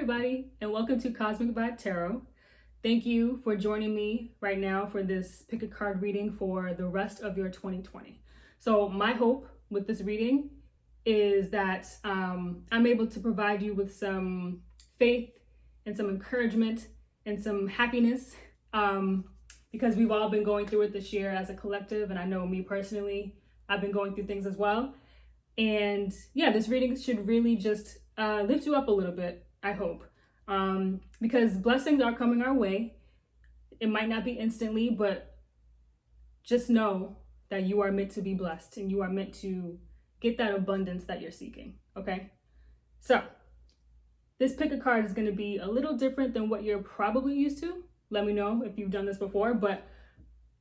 everybody, and welcome to Cosmic Vibe Tarot. Thank you for joining me right now for this pick a card reading for the rest of your 2020. So my hope with this reading is that I'm able to provide you with some faith and some encouragement and some happiness because we've all been going through it this year as a collective, and I know me personally, I've been going through things as well. And yeah, this reading should really just lift you up a little bit, I hope, because blessings are coming our way. It might not be instantly, but just know that you are meant to be blessed and you are meant to get that abundance that you're seeking, okay? So this pick a card is going to be a little different than what you're probably used to. Let me know if you've done this before, but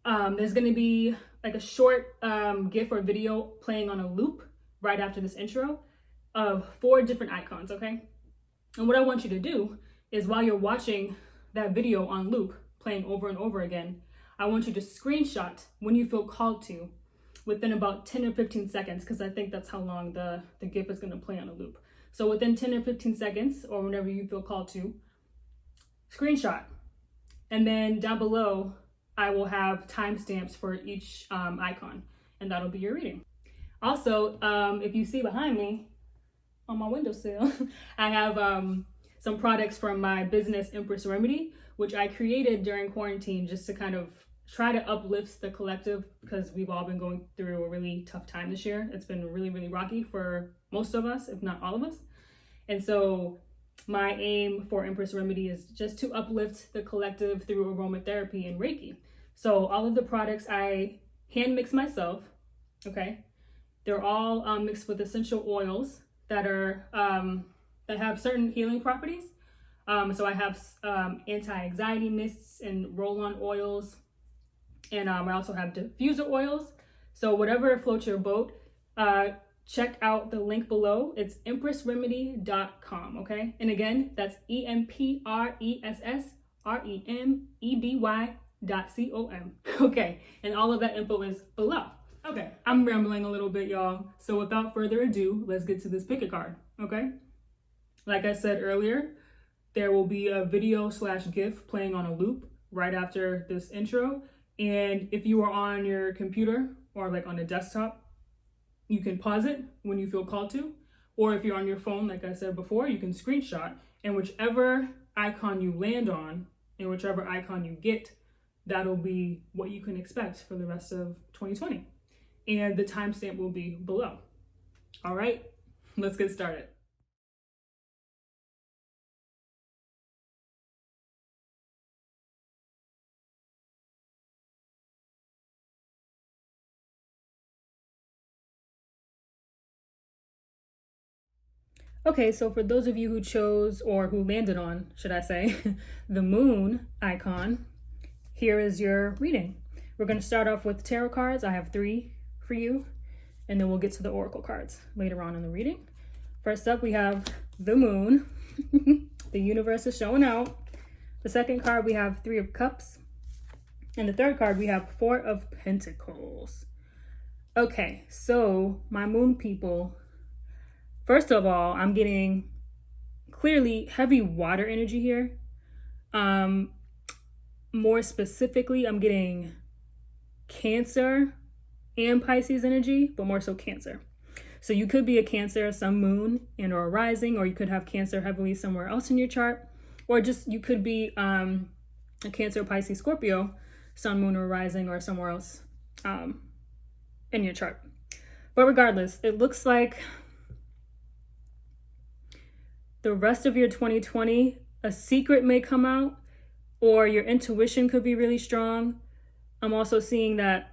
there's going to be like a short GIF or video playing on a loop right after this intro of 4 different icons, okay? And what I want you to do is while you're watching that video on loop playing over and over again, I want you to screenshot when you feel called to within about 10 or 15 seconds, because I think that's how long the GIF is going to play on a loop. So within 10 or 15 seconds, or whenever you feel called to, screenshot. And then down below, I will have timestamps for each icon, and that'll be your reading. Also, if you see behind me on my windowsill, I have some products from my business Empress Remedy, which I created during quarantine just to kind of try to uplift the collective, because we've all been going through a really tough time this year. It's been really, really rocky for most of us, if not all of us. And so my aim for Empress Remedy is just to uplift the collective through aromatherapy and Reiki. So all of the products I hand mix myself, okay? They're all mixed with essential oils that are that have certain healing properties. So I have anti-anxiety mists and roll-on oils, and I also have diffuser oils. So whatever floats your boat, check out the link below. It's empressremedy.com, okay? And again, that's EMPRESSREMEDY.com. Okay, and all of that info is below. Okay, I'm rambling a little bit, y'all. So without further ado, let's get to this pick a card, okay? Like I said earlier, there will be a video / GIF playing on a loop right after this intro. And if you are on your computer or like on a desktop, you can pause it when you feel called to. Or if you're on your phone, like I said before, you can screenshot. And whichever icon you land on and whichever icon you get, that'll be what you can expect for the rest of 2020. And the timestamp will be below. All right, let's get started. Okay, so for those of you who chose, or who landed on, should I say, the moon icon, here is your reading. We're going to start off with tarot cards. I have 3 for you, and then we'll get to the oracle cards later on in the reading. First up, we have the moon. The universe is showing out. The second card, we have 3 of cups. And the third card, we have 4 of pentacles. Okay, so my moon people, first of all, I'm getting clearly heavy water energy here. More specifically, I'm getting Cancer and Pisces energy, but more so Cancer. So you could be a Cancer, sun, moon, and or rising, or you could have Cancer heavily somewhere else in your chart, or just you could be a Cancer, Pisces, Scorpio, sun, moon, or rising, or somewhere else in your chart. But regardless, it looks like the rest of your 2020, a secret may come out, or your intuition could be really strong. I'm also seeing that,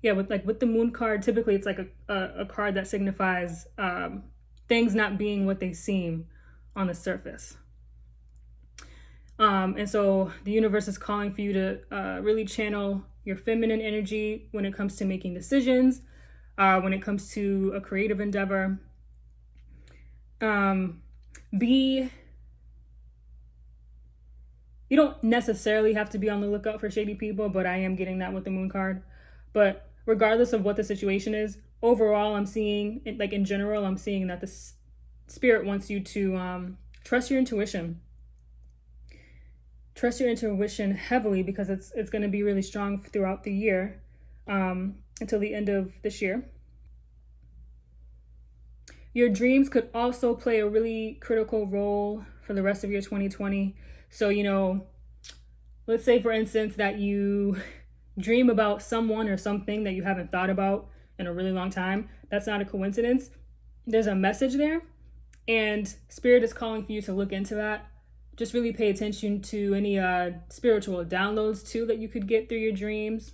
with the moon card, typically it's like a card that signifies things not being what they seem on the surface. And so the universe is calling for you to really channel your feminine energy when it comes to making decisions, when it comes to a creative endeavor. You don't necessarily have to be on the lookout for shady people, but I am getting that with the moon card. But regardless of what the situation is, overall, I'm seeing, like in general, I'm seeing that this Spirit wants you to trust your intuition. Trust your intuition heavily, because it's going to be really strong throughout the year, until the end of this year. Your dreams could also play a really critical role for the rest of your 2020. So, let's say, for instance, that you dream about someone or something that you haven't thought about in a really long time. That's not a coincidence. There's a message there, and Spirit is calling for you to look into that. Just really pay attention to any spiritual downloads too that you could get through your dreams.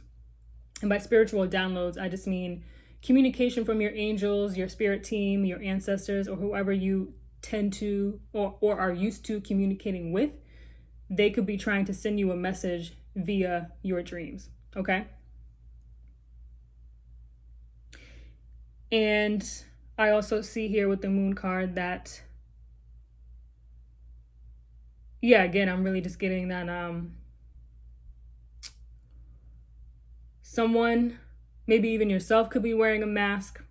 And by spiritual downloads, I just mean communication from your angels, your spirit team, your ancestors, or whoever you tend to or are used to communicating with. They could be trying to send you a message via your dreams, okay? And I also see here with the moon card that, yeah, again, I'm really just getting that someone, maybe even yourself, could be wearing a mask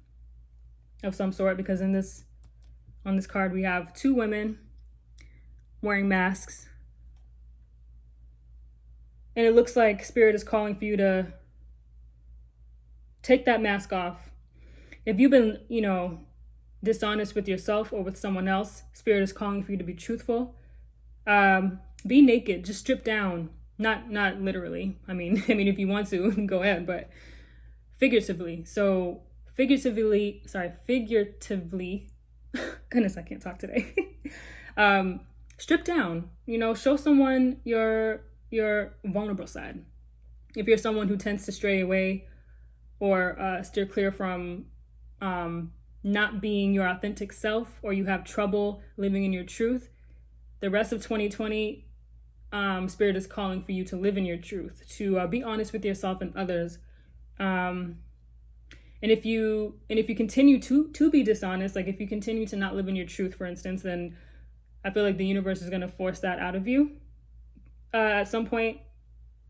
of some sort, because on this card we have two women wearing masks. And it looks like Spirit is calling for you to take that mask off. If you've been, dishonest with yourself or with someone else, Spirit is calling for you to be truthful. Be naked, just strip down. Not literally. I mean, if you want to, go ahead, but figuratively. So figuratively, goodness, I can't talk today. Strip down, show someone your vulnerable side. If you're someone who tends to stray away or steer clear from not being your authentic self, or you have trouble living in your truth, the rest of 2020, Spirit is calling for you to live in your truth, to be honest with yourself and others. And if you continue to be dishonest, like if you continue to not live in your truth, for instance, then I feel like the universe is going to force that out of you at some point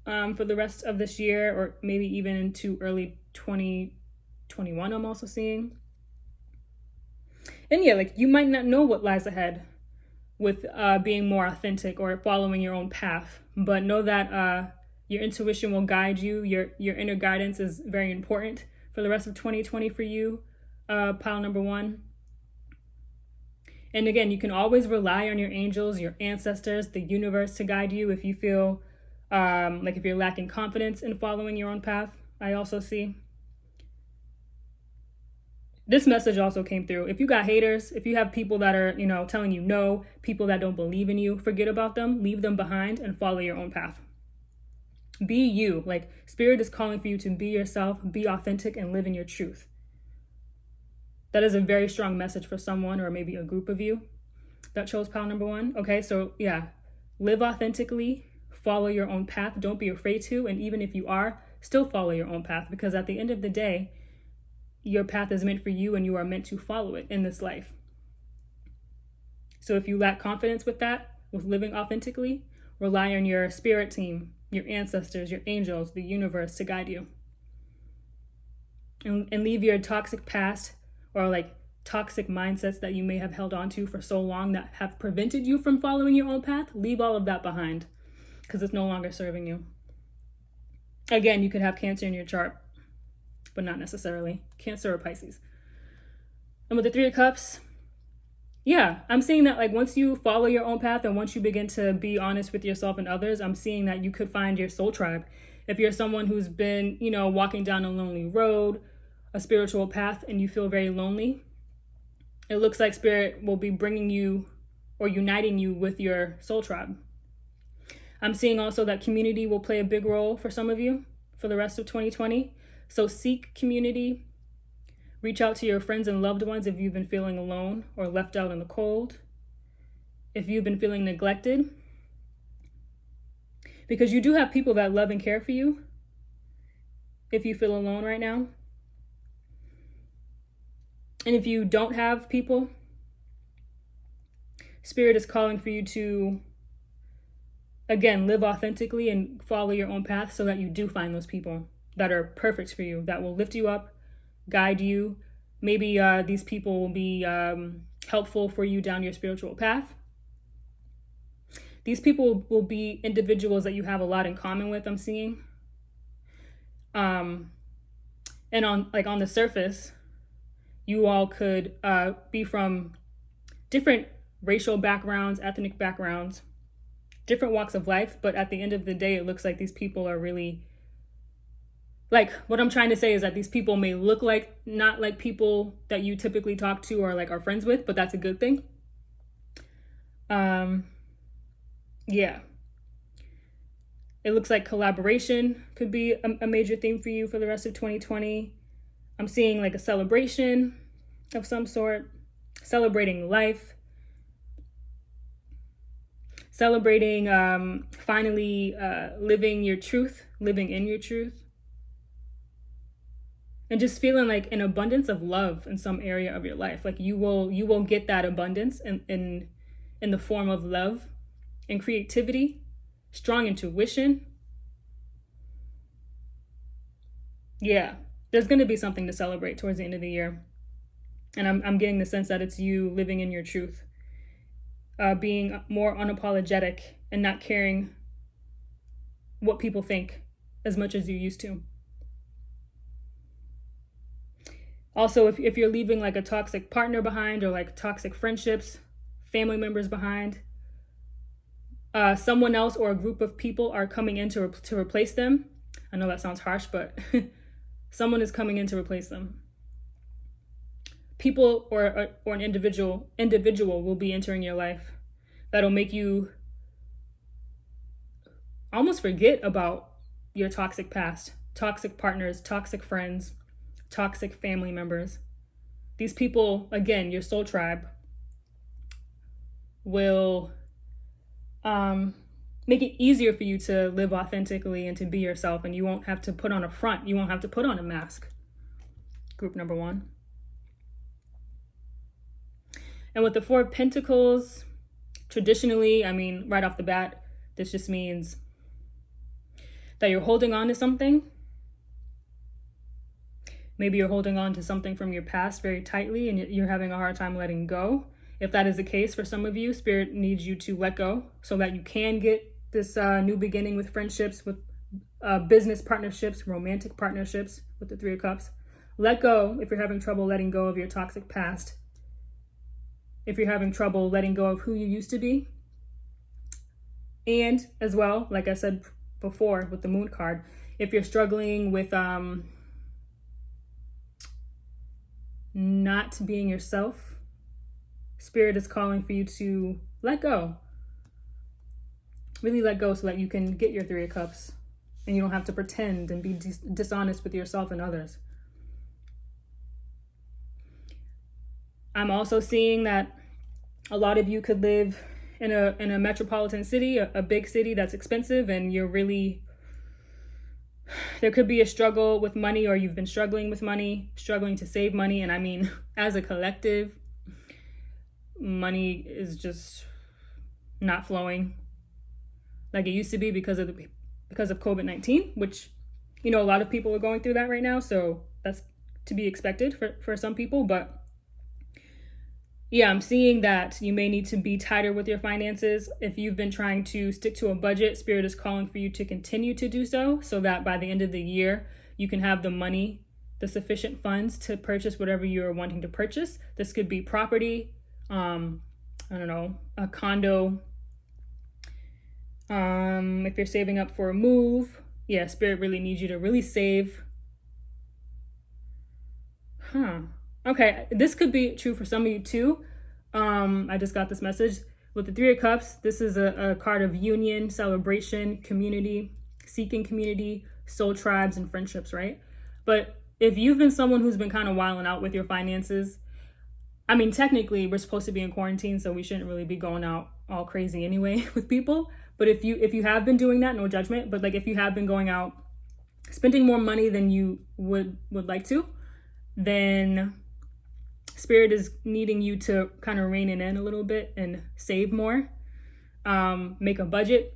for the rest of this year, or maybe even into early 2021, I'm also seeing. And yeah, like you might not know what lies ahead with being more authentic or following your own path, but know that your intuition will guide you. Your inner guidance is very important for the rest of 2020 for you, pile number one. And again, you can always rely on your angels, your ancestors, the universe to guide you if you feel like if you're lacking confidence in following your own path. I also see this message also came through. If you got haters, if you have people that are, telling you no, people that don't believe in you, forget about them, leave them behind and follow your own path. Be you. Like Spirit is calling for you to be yourself, be authentic, and live in your truth. That is a very strong message for someone, or maybe a group of you that chose pile number one. Okay, so yeah, live authentically, follow your own path. Don't be afraid to. And even if you are, still follow your own path, because at the end of the day, your path is meant for you and you are meant to follow it in this life. So if you lack confidence with that, with living authentically, rely on your spirit team, your ancestors, your angels, the universe to guide you. And leave your toxic past, or like toxic mindsets that you may have held on to for so long that have prevented you from following your own path. Leave all of that behind, because it's no longer serving you. Again, you could have Cancer in your chart, but not necessarily Cancer or Pisces. And with the Three of Cups, yeah, I'm seeing that like once you follow your own path and once you begin to be honest with yourself and others, I'm seeing that you could find your soul tribe. If you're someone who's been, walking down a lonely road, a spiritual path, and you feel very lonely, it looks like Spirit will be bringing you or uniting you with your soul tribe. I'm seeing also that community will play a big role for some of you for the rest of 2020. So seek community. Reach out to your friends and loved ones if you've been feeling alone or left out in the cold. If you've been feeling neglected. Because you do have people that love and care for you if you feel alone right now. And if you don't have people, Spirit is calling for you to, again, live authentically and follow your own path so that you do find those people that are perfect for you, that will lift you up, guide you. Maybe these people will be helpful for you down your spiritual path. These people will be individuals that you have a lot in common with, I'm seeing. And on the surface, you all could be from different racial backgrounds, ethnic backgrounds, different walks of life. But at the end of the day, it looks like these people are really, like, what I'm trying to say is that these people may look like not like people that you typically talk to or like are friends with, but that's a good thing. Yeah. It looks like collaboration could be a major theme for you for the rest of 2020. I'm seeing like a celebration of some sort, celebrating life, celebrating finally living your truth, living in your truth, and just feeling like an abundance of love in some area of your life. Like you will get that abundance in the form of love and creativity, strong intuition. Yeah, there's going to be something to celebrate towards the end of the year. And I'm getting the sense that it's you living in your truth, being more unapologetic and not caring what people think as much as you used to. Also, if you're leaving like a toxic partner behind or like toxic friendships, family members behind, someone else or a group of people are coming in to replace them. I know that sounds harsh, but someone is coming in to replace them. People or an individual will be entering your life that'll make you almost forget about your toxic past, toxic partners, toxic friends, toxic family members. These people, again, your soul tribe, will make it easier for you to live authentically and to be yourself, and you won't have to put on a front. You won't have to put on a mask. Group number 1. And with the 4 of Pentacles, traditionally, I mean, right off the bat, this just means that you're holding on to something. Maybe you're holding on to something from your past very tightly and you're having a hard time letting go. If that is the case for some of you, Spirit needs you to let go so that you can get this new beginning with friendships, with business partnerships, romantic partnerships with the 3 of Cups. Let go if you're having trouble letting go of your toxic past. If you're having trouble letting go of who you used to be. And as well, like I said before with the Moon card, if you're struggling with not being yourself, Spirit is calling for you to let go. Really let go so that you can get your 3 of Cups and you don't have to pretend and be dishonest with yourself and others. I'm also seeing that a lot of you could live in a metropolitan city, a big city that's expensive, and there could be a struggle with money, or you've been struggling with money, struggling to save money. And I mean, as a collective, money is just not flowing like it used to be because of COVID-19, which, you know, a lot of people are going through that right now. So that's to be expected for some people. But yeah, I'm seeing that you may need to be tighter with your finances. If you've been trying to stick to a budget, Spirit is calling for you to continue to do so that by the end of the year, you can have the money, the sufficient funds to purchase whatever you're wanting to purchase. This could be property, I don't know, a condo. If you're saving up for a move, yeah, Spirit really needs you to really save. Okay, this could be true for some of you too. I just got this message. With the 3 of Cups, this is a card of union, celebration, community, seeking community, soul tribes, and friendships, right? But if you've been someone who's been kind of wilding out with your finances, I mean, technically, we're supposed to be in quarantine, so we shouldn't really be going out all crazy anyway with people. But if you have been doing that, no judgment, but like if you have been going out, spending more money than you would like to, then Spirit is needing you to kind of rein it in a little bit and save more, make a budget,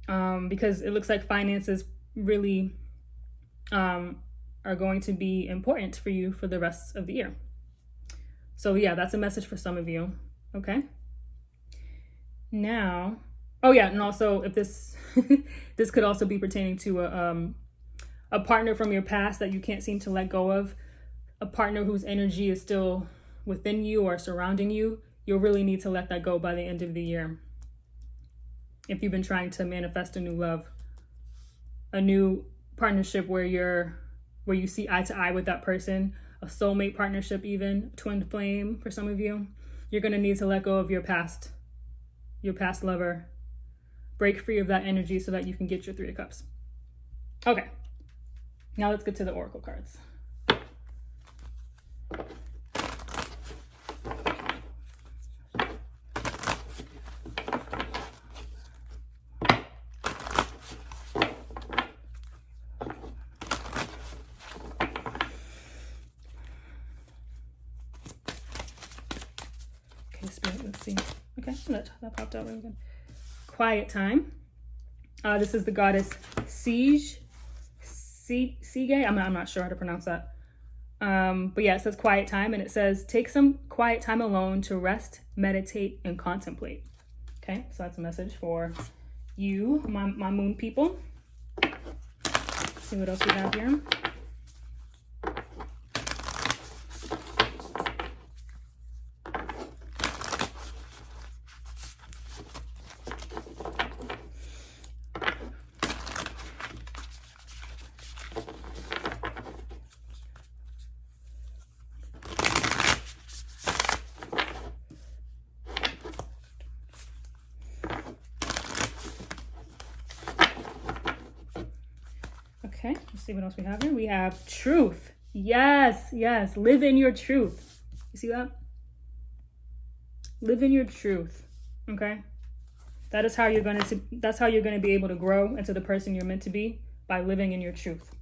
because it looks like finances really are going to be important for you for the rest of the year. So yeah, that's a message for some of you. Okay. Now, oh yeah, and also if this this could also be pertaining to a partner from your past that you can't seem to let go of, a partner whose energy is still within you or surrounding you. You'll really need to let that go by the end of the year. If you've been trying to manifest a new love, a new partnership where you see eye to eye with that person, a soulmate partnership, even twin flame for some of you, you're going to need to let go of your past lover. Break free of that energy so that you can get your 3 of Cups. Okay, now let's get to the Oracle cards. Spirit, let's see. Okay, that popped out really good. Quiet time. This is the goddess Sige. I'm not sure how to pronounce that. But yeah, it says quiet time, and it says take some quiet time alone to rest, meditate, and contemplate. Okay, so that's a message for you, my moon people. Let's see what else we have here. Okay, let's see what else we have here. We have truth. Yes. Live in your truth. You see that? Live in your truth. Okay? That's how you're going to be able to grow into the person you're meant to be, by living in your truth.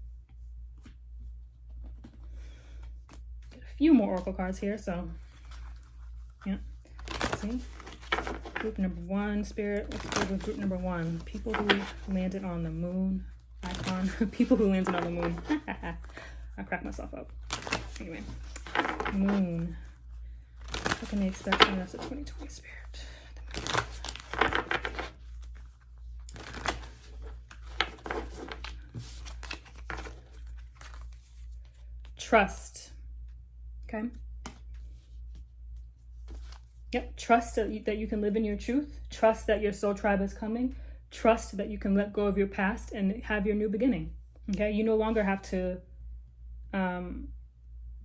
Get a few more Oracle cards here, so yeah. Let's see. Group number 1, Spirit. Let's go with group number 1. People who landed on the moon icon. People who landed on the moon. I cracked myself up. Anyway, moon. What can they expect from the rest of 2020, Spirit? Trust. Okay. Yep. Trust that you can live in your truth. Trust that your soul tribe is coming. Trust that you can let go of your past and have your new beginning. Okay. You no longer have to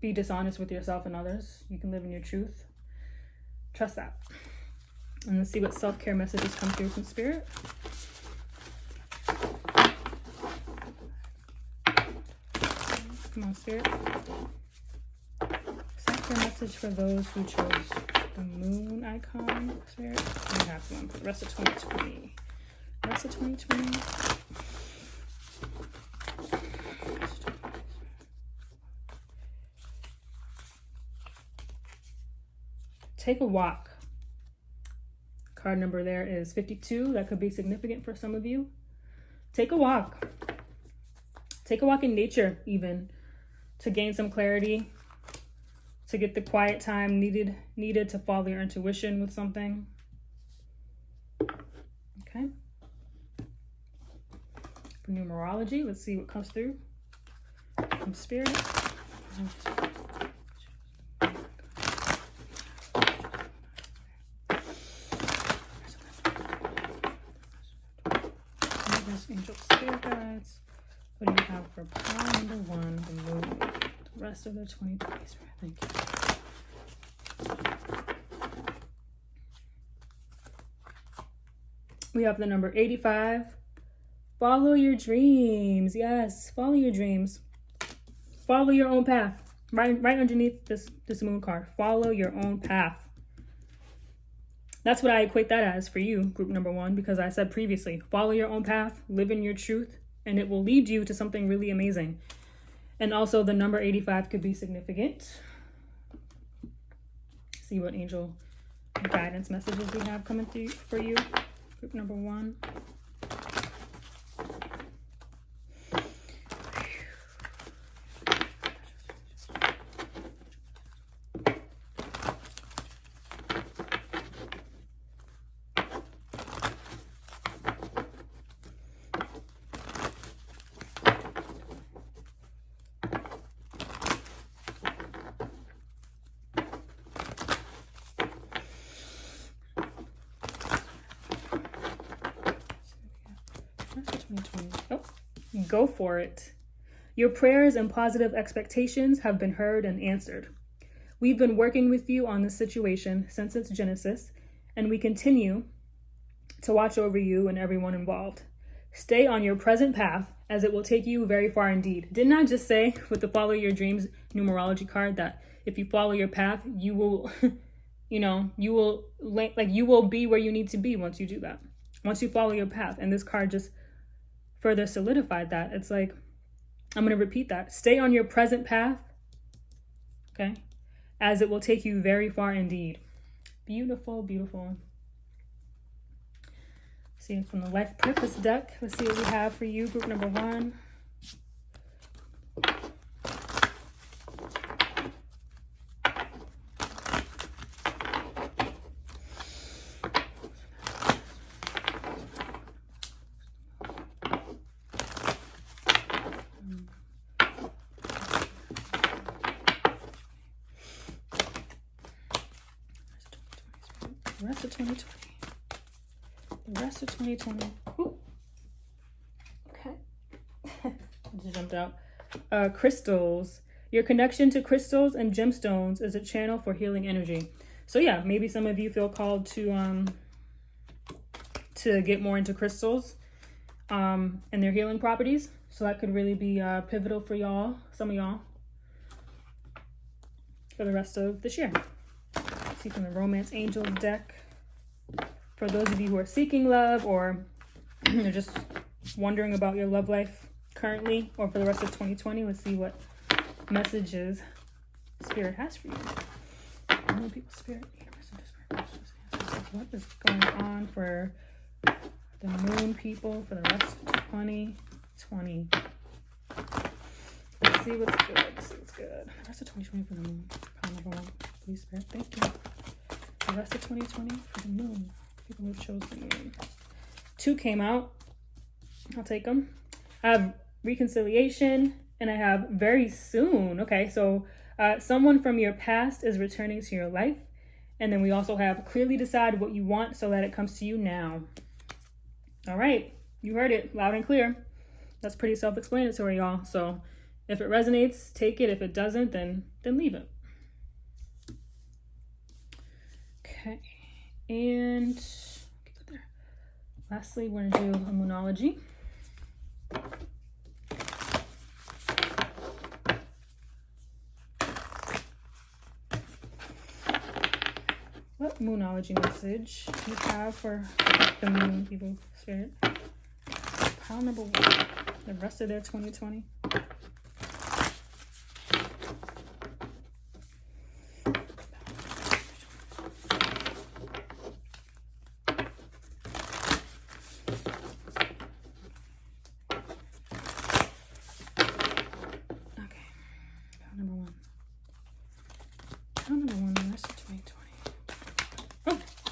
be dishonest with yourself and others. You can live in your truth. Trust that. And let's see what self-care messages come through from Spirit. Come on, Spirit. Self-care message for those who chose the moon icon, Spirit. We have one for the rest of 2020. Rest of 2020. Take a walk. Card number there is 52. That could be significant for some of you. Take a walk. Take a walk in nature, even, to gain some clarity, to get the quiet time needed to follow your intuition with something. Okay. For numerology, let's see what comes through from Spirit. Angel spirit guides. What do you have for pile number 1, the moon? The rest of the 2020. Thank you. We have the number 85. Follow your dreams. Yes, follow your dreams. Follow your own path. Right underneath this moon card. Follow your own path. That's what I equate that as for you, group number 1, because I said previously, follow your own path, live in your truth, and it will lead you to something really amazing. And also the number 85 could be significant. See what angel guidance messages we have coming through for you, group number 1. Go for it. Your prayers and positive expectations have been heard and answered. We've been working with you on this situation since its genesis, and we continue to watch over you and everyone involved. Stay on your present path, as it will take you very far indeed. Didn't I just say with the Follow Your Dreams numerology card that if you follow your path, you will, you will be where you need to be once you do that. Once you follow your path. And this card just further solidified that. It's like, I'm going to repeat that. Stay on your present path, okay, as it will take you very far indeed. Beautiful, beautiful. See, from the Life Purpose deck, let's see what we have for you, group number 1. The rest of 2020. The rest of 2020. Ooh. Okay. Just jumped out. Crystals. Your connection to crystals and gemstones is a channel for healing energy. So yeah, maybe some of you feel called to get more into crystals and their healing properties. So that could really be pivotal for y'all, some of y'all, for the rest of this year. Let's see from the Romance Angels deck. For those of you who are seeking love or you're just wondering about your love life currently or for the rest of 2020, let's see what messages Spirit has for you. Spirit, what is going on for the moon people for the rest of 2020? Let's see what's good. Let's see what's good. The rest of 2020 for the moon. Please, Spirit, thank you. The rest of 2020 for the moon. People who chose the moon. 2 came out. I'll take them. I have reconciliation and I have very soon. Okay, so someone from your past is returning to your life. And then we also have clearly decide what you want so that it comes to you now. All right, you heard it loud and clear. That's pretty self-explanatory, y'all. So if it resonates, take it. If it doesn't, then leave it. Okay. And lastly, we're going to do a moonology. What moonology message do you have for the moon people, Spirit? Pile number 1, the rest of their 2020.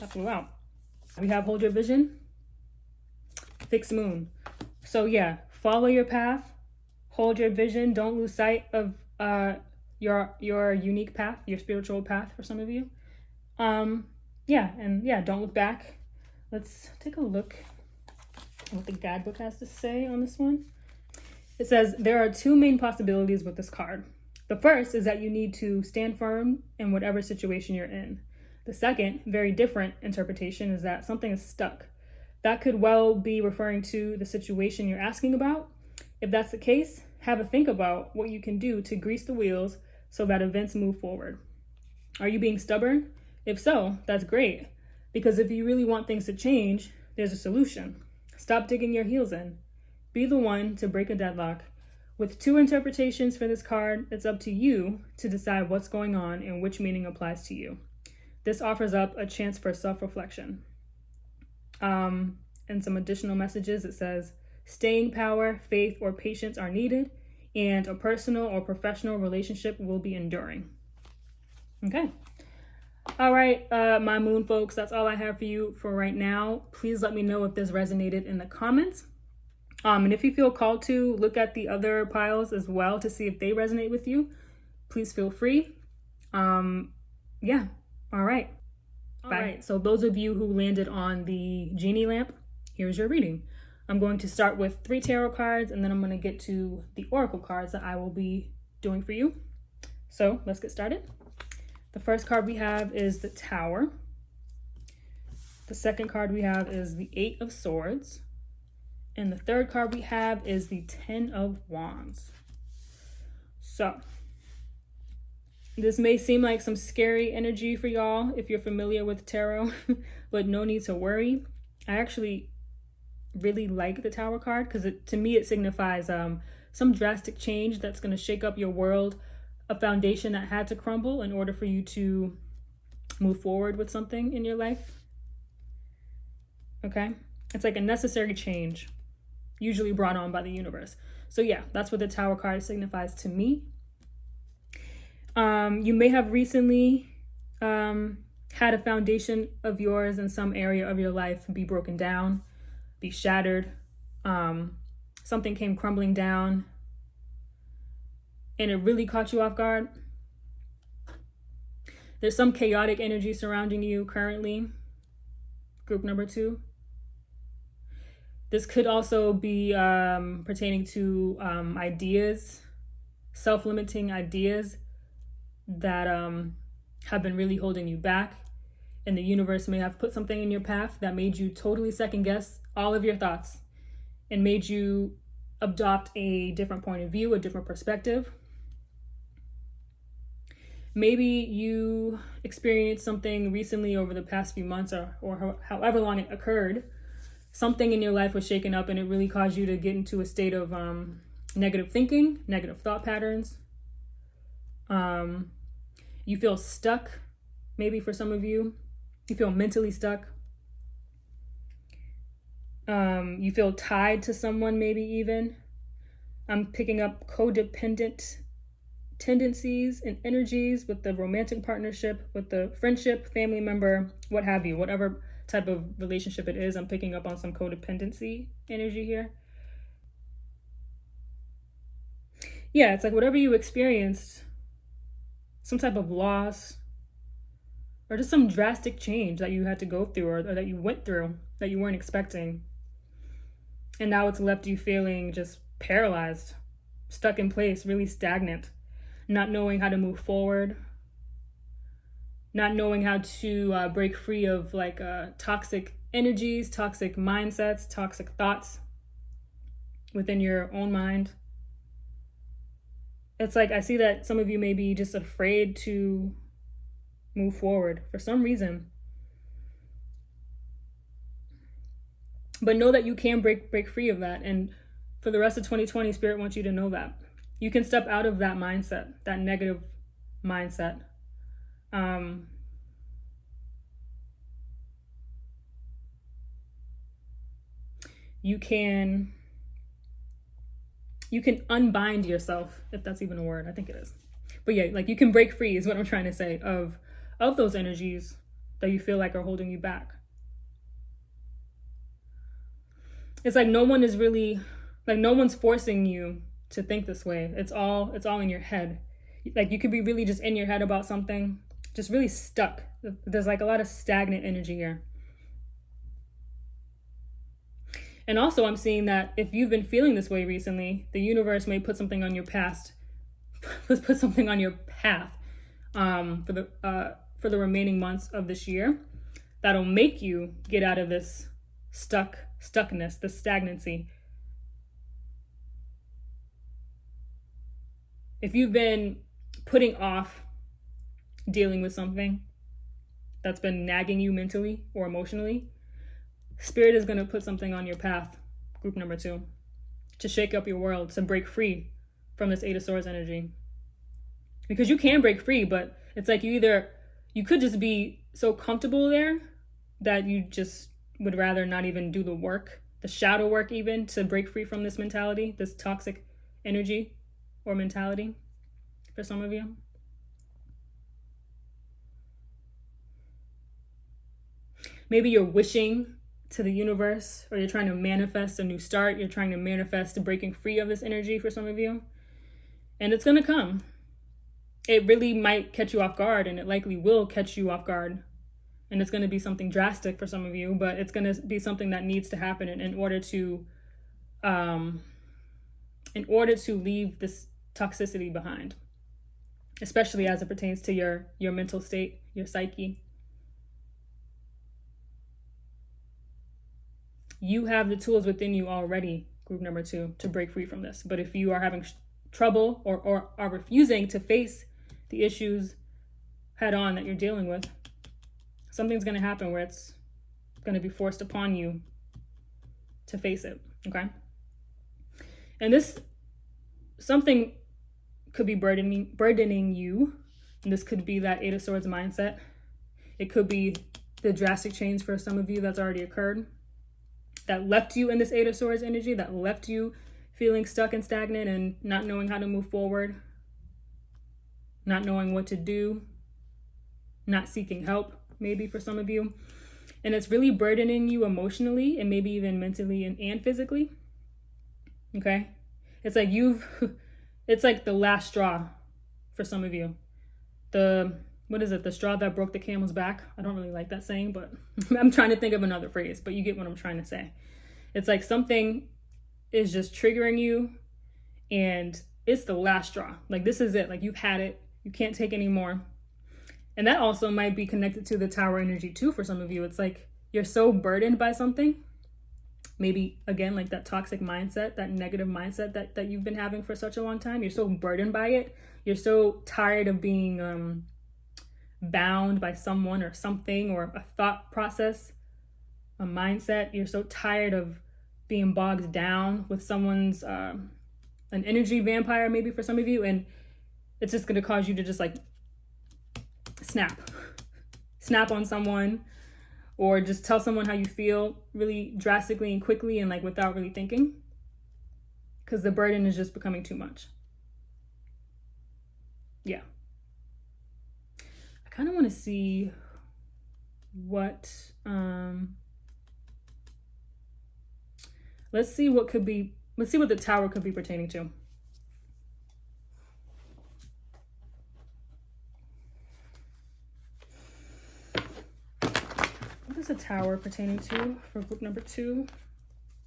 Flew out. We have hold your vision, fixed moon. So yeah, follow your path, hold your vision. Don't lose sight of your unique path, your spiritual path for some of you. Don't look back. Let's take a look at what the guidebook has to say on this one. It says there are 2 main possibilities with this card. The first is that you need to stand firm in whatever situation you're in. The second, very different interpretation is that something is stuck. That could well be referring to the situation you're asking about. If that's the case, have a think about what you can do to grease the wheels so that events move forward. Are you being stubborn? If so, that's great. Because if you really want things to change, there's a solution. Stop digging your heels in. Be the one to break a deadlock. With 2 interpretations for this card, it's up to you to decide what's going on and which meaning applies to you. This offers up a chance for self-reflection. And some additional messages. It says, staying power, faith, or patience are needed, and a personal or professional relationship will be enduring. Okay. All right, my moon folks, that's all I have for you for right now. Please let me know if this resonated in the comments. And if you feel called to look at the other piles as well to see if they resonate with you, please feel free. Yeah. All right. Bye. All right. So those of you who landed on the Genie lamp, here's your reading. I'm going to start with 3 tarot cards, and then I'm going to get to the oracle cards that I will be doing for you. So let's get started. The first card we have is the Tower. The second card we have is the 8 of Swords. And the third card we have is the 10 of Wands. So this may seem like some scary energy for y'all if you're familiar with tarot, but no need to worry. I actually really like the Tower card because to me it signifies some drastic change that's going to shake up your world, a foundation that had to crumble in order for you to move forward with something in your life. Okay? It's like a necessary change, usually brought on by the universe. So yeah, that's what the Tower card signifies to me. You may have recently had a foundation of yours in some area of your life be broken down, be shattered. Something came crumbling down and it really caught you off guard. There's some chaotic energy surrounding you currently. Group number 2. This could also be pertaining to ideas, self-limiting ideas that have been really holding you back. And the universe may have put something in your path that made you totally second guess all of your thoughts and made you adopt a different point of view, a different perspective. Maybe you experienced something recently over the past few months or however long it occurred. Something in your life was shaken up and it really caused you to get into a state of negative thinking, negative thought patterns. You feel stuck, maybe for some of you. You feel mentally stuck. You feel tied to someone, maybe even. I'm picking up codependent tendencies and energies with the romantic partnership, with the friendship, family member, what have you, whatever type of relationship it is. I'm picking up on some codependency energy here. Yeah, it's like whatever you experienced, some type of loss, or just some drastic change that you had to go through or that you went through that you weren't expecting. And now it's left you feeling just paralyzed, stuck in place, really stagnant, not knowing how to move forward, not knowing how to break free of like toxic energies, toxic mindsets, toxic thoughts within your own mind. It's like I see that some of you may be just afraid to move forward for some reason. But know that you can break free of that. And for the rest of 2020, Spirit wants you to know that. You can step out of that mindset, that negative mindset. You can unbind yourself, if that's even a word. I think it is. But yeah, like you can break free is what I'm trying to say of those energies that you feel like are holding you back. It's like no one is really, like no one's forcing you to think this way. It's all in your head. Like you could be really just in your head about something, just really stuck. There's like a lot of stagnant energy here. And also I'm seeing that if you've been feeling this way recently, the universe may put something on your path for the remaining months of this year that'll make you get out of this stuckness, this stagnancy. If you've been putting off dealing with something that's been nagging you mentally or emotionally, Spirit is going to put something on your path, group number 2, to shake up your world, to break free from this 8 of Swords energy. Because you can break free, but it's like you could just be so comfortable there that you just would rather not even do the work, the shadow work even, to break free from this mentality, this toxic energy or mentality for some of you. Maybe you're wishing to the universe, or you're trying to manifest a new start. You're trying to manifest breaking free of this energy for some of you. And it's going to come. It really might catch you off guard, and it likely will catch you off guard. And it's going to be something drastic for some of you, but it's going to be something that needs to happen in order to in order to leave this toxicity behind, especially as it pertains to your mental state, your psyche. You have the tools within you already, group number 2, to break free from this. But if you are having trouble or are refusing to face the issues head on that you're dealing with, something's going to happen where it's going to be forced upon you to face it, okay? And this, something could be burdening you. And this could be that 8 of Swords mindset. It could be the drastic change for some of you that's already occurred, that left you in this 8 of Swords energy, that left you feeling stuck and stagnant and not knowing how to move forward, not knowing what to do, not seeking help, maybe for some of you. And it's really burdening you emotionally and maybe even mentally and physically. Okay? It's like it's like the last straw for some of you. The straw that broke the camel's back? I don't really like that saying, but I'm trying to think of another phrase, but you get what I'm trying to say. It's like something is just triggering you and it's the last straw. Like, this is it. Like, you've had it. You can't take any more. And that also might be connected to the Tower energy too for some of you. It's like you're so burdened by something. Maybe, again, like that toxic mindset, that negative mindset that you've been having for such a long time. You're so burdened by it. You're so tired of being bound by someone or something, or a thought process, a mindset. You're so tired of being bogged down with someone's, an energy vampire maybe for some of you. And it's just going to cause you to just like snap on someone, or just tell someone how you feel really drastically and quickly and like without really thinking, because the burden is just becoming too much. Yeah. I kind of want to see what, let's see what the Tower could be pertaining to. What is the Tower pertaining to for group number 2,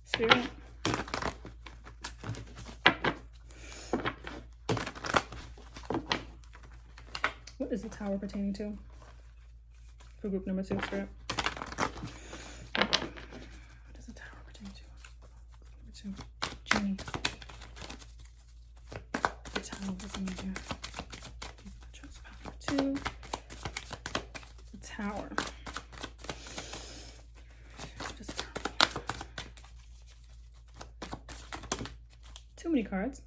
Spirit? What is the Tower pertaining to for group number 2, Spirit? What is the Tower pertaining to? Number 2, Genie. The Tower pertaining to. Number 2, the Tower. Too many cards.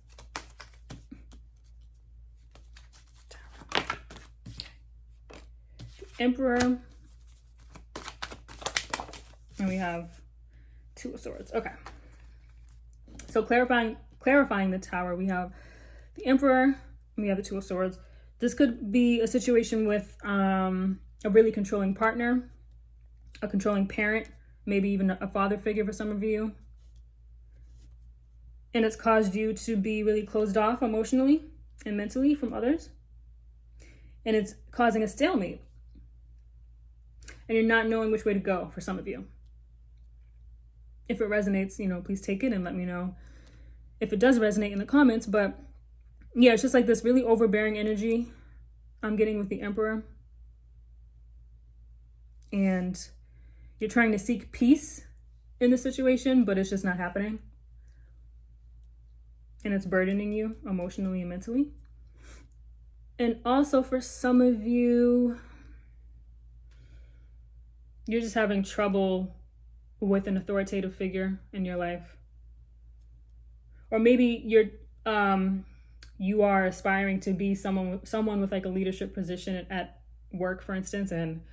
Emperor, and we have 2 of Swords. Okay, so clarifying the Tower, we have the Emperor and we have the 2 of Swords. This could be a situation with a really controlling partner, a controlling parent, maybe even a father figure for some of you, and it's caused you to be really closed off emotionally and mentally from others, and it's causing a stalemate. And you're not knowing which way to go for some of you. If it resonates, please take it and let me know if it does resonate in the comments. But yeah, it's just like this really overbearing energy I'm getting with the Emperor. And you're trying to seek peace in the situation, but it's just not happening. And it's burdening you emotionally and mentally. And also for some of you, you're just having trouble with an authoritative figure in your life. Or maybe you are aspiring to be someone with like a leadership position at work, for instance, and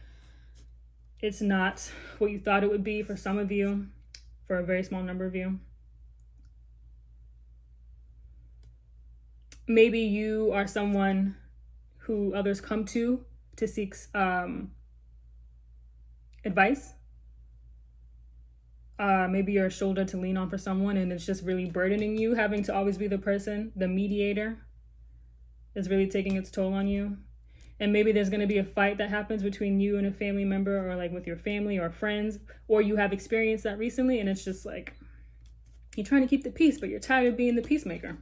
it's not what you thought it would be for some of you, for a very small number of you. Maybe you are someone who others come to seek advice. Maybe you're a shoulder to lean on for someone and it's just really burdening you, having to always be the person, the mediator is really taking its toll on you. And maybe there's going to be a fight that happens between you and a family member, or like with your family or friends, or you have experienced that recently and it's just like You're trying to keep the peace, but you're tired of being the peacemaker.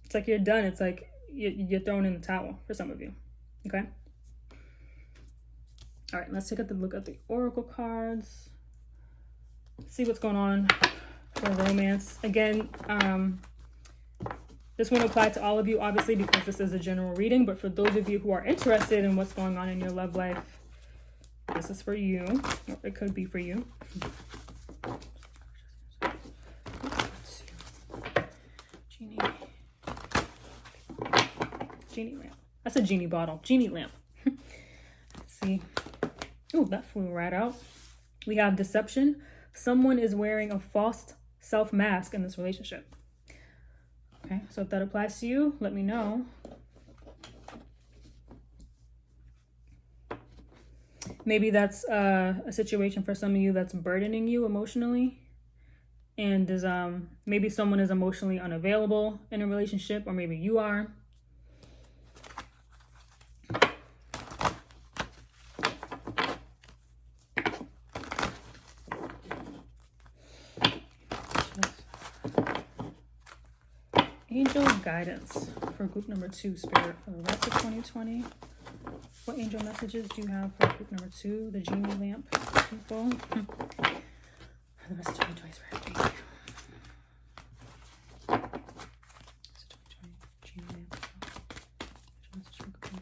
It's like you're done. It's like you're thrown in the towel for some of you. Okay? All right, let's take a look at the oracle cards. See what's going on for romance. Again, this won't apply to all of you, obviously, because this is a general reading. But for those of you who are interested in what's going on in your love life, this is for you. Or it could be for you. Genie lamp. That's a genie bottle. Genie lamp. Let's see. Oh, that flew right out. We have deception. Someone is wearing a false self mask in this relationship. Okay, so if that applies to you, let me know. Maybe that's a situation for some of you that's burdening you emotionally. And is maybe someone is emotionally unavailable in a relationship, or maybe you are. Angel guidance for group number 2, Spirit, for the rest of 2020. What angel messages do you have for group number 2, the Genie lamp people? For the rest of 2020, Spirit, thank you. Genie lamp.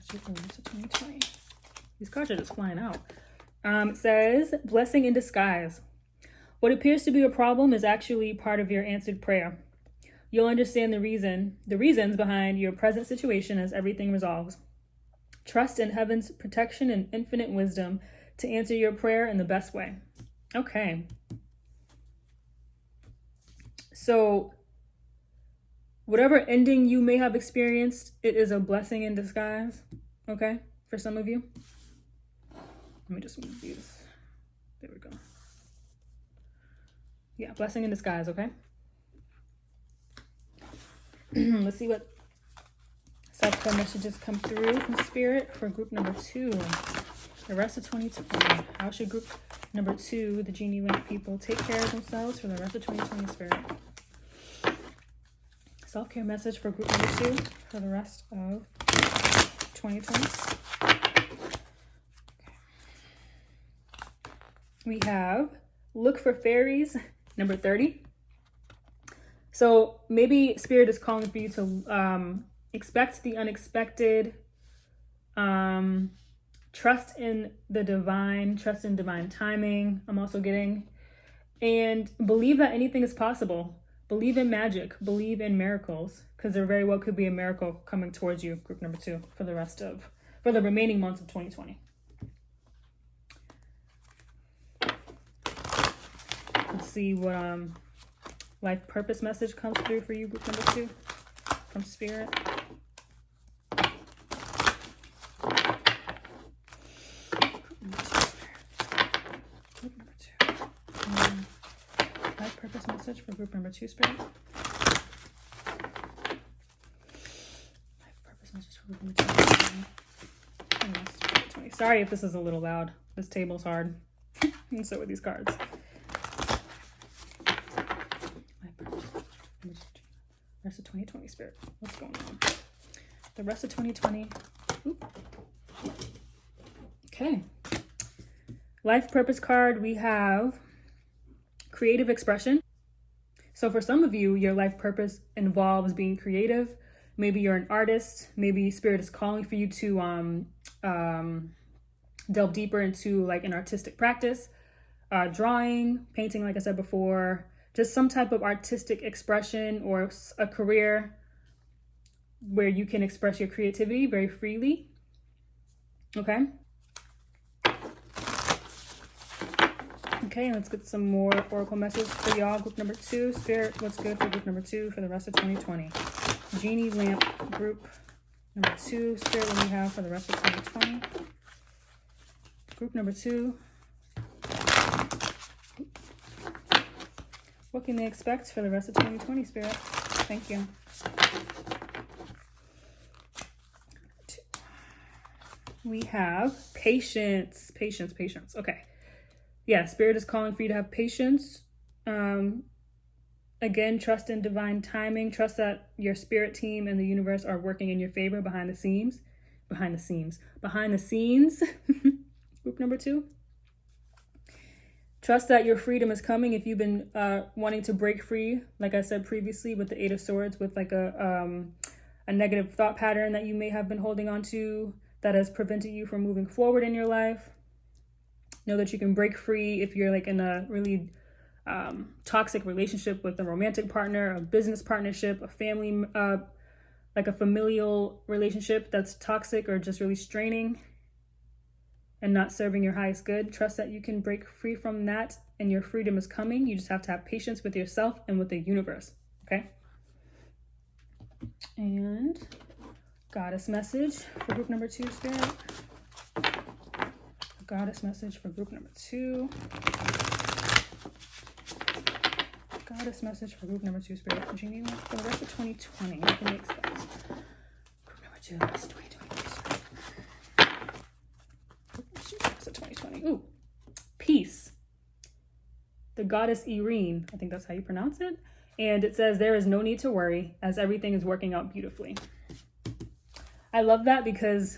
For the rest of 2020. These cards are just flying out. It says, blessing in disguise. What appears to be a problem is actually part of your answered prayer. You'll understand the reasons behind your present situation as everything resolves. Trust in heaven's protection and infinite wisdom to answer your prayer in the best way. Okay. So, whatever ending you may have experienced, it is a blessing in disguise. Okay? For some of you. Let me just move these. There we go. Yeah, blessing in disguise, okay? Let's see what self-care messages come through from Spirit for group number 2. The rest of 2020. How should group number 2, the Genie lamp people, take care of themselves for the rest of 2020, Spirit? Self-care message for group number 2 for the rest of 2020. Okay. We have look for fairies, number 30. So maybe Spirit is calling for you to expect the unexpected, trust in the divine, trust in divine timing, I'm also getting, and believe that anything is possible. Believe in magic, believe in miracles, because there very well could be a miracle coming towards you, group number 2, for the remaining months of 2020. Let's see what life purpose message comes through for you, group number 2, from Spirit. Group number 2. Life purpose message for group number 2, Spirit. Life purpose message for group number 2. Sorry if this is a little loud. This table's hard. And so with these cards. Rest of 2020, Spirit. What's going on? The rest of 2020. Oop. Okay. Life purpose card, we have creative expression. So for some of you, your life purpose involves being creative. Maybe you're an artist. Maybe Spirit is calling for you to delve deeper into like an artistic practice. Drawing, painting, like I said before. Just some type of artistic expression or a career where you can express your creativity very freely. Okay. Okay, let's get some more oracle messages for y'all. Group number 2, Spirit, what's good for group number 2 for the rest of 2020? Genie lamp group number 2, Spirit, what do we have for the rest of 2020? Group number 2. What can they expect for the rest of 2020, Spirit? Thank you. We have patience. Okay. Yeah, Spirit is calling for you to have patience Again, trust in divine timing. Trust that your spirit team and the universe are working in your favor behind the scenes. Behind the scenes. Group number 2. Trust that your freedom is coming. If you've been wanting to break free, like I said previously with the 8 of Swords, with like a negative thought pattern that you may have been holding on to that has prevented you from moving forward in your life. Know that you can break free if you're like in a really toxic relationship with a romantic partner, a business partnership, a family, like a familial relationship that's toxic or just really straining and not serving your highest good. Trust that you can break free from that and your freedom is coming. You just have to have patience with yourself and with the universe, okay? And goddess message for group number 2, Spirit. Goddess message for group number 2. Goddess message for group number 2, Spirit. Genie, for the rest of 2020. What can we expect? Group number 2, the rest of 2020. Rest of 2020. Ooh, peace. The goddess Irene, I think that's how you pronounce it. And it says, there is no need to worry as everything is working out beautifully. I love that because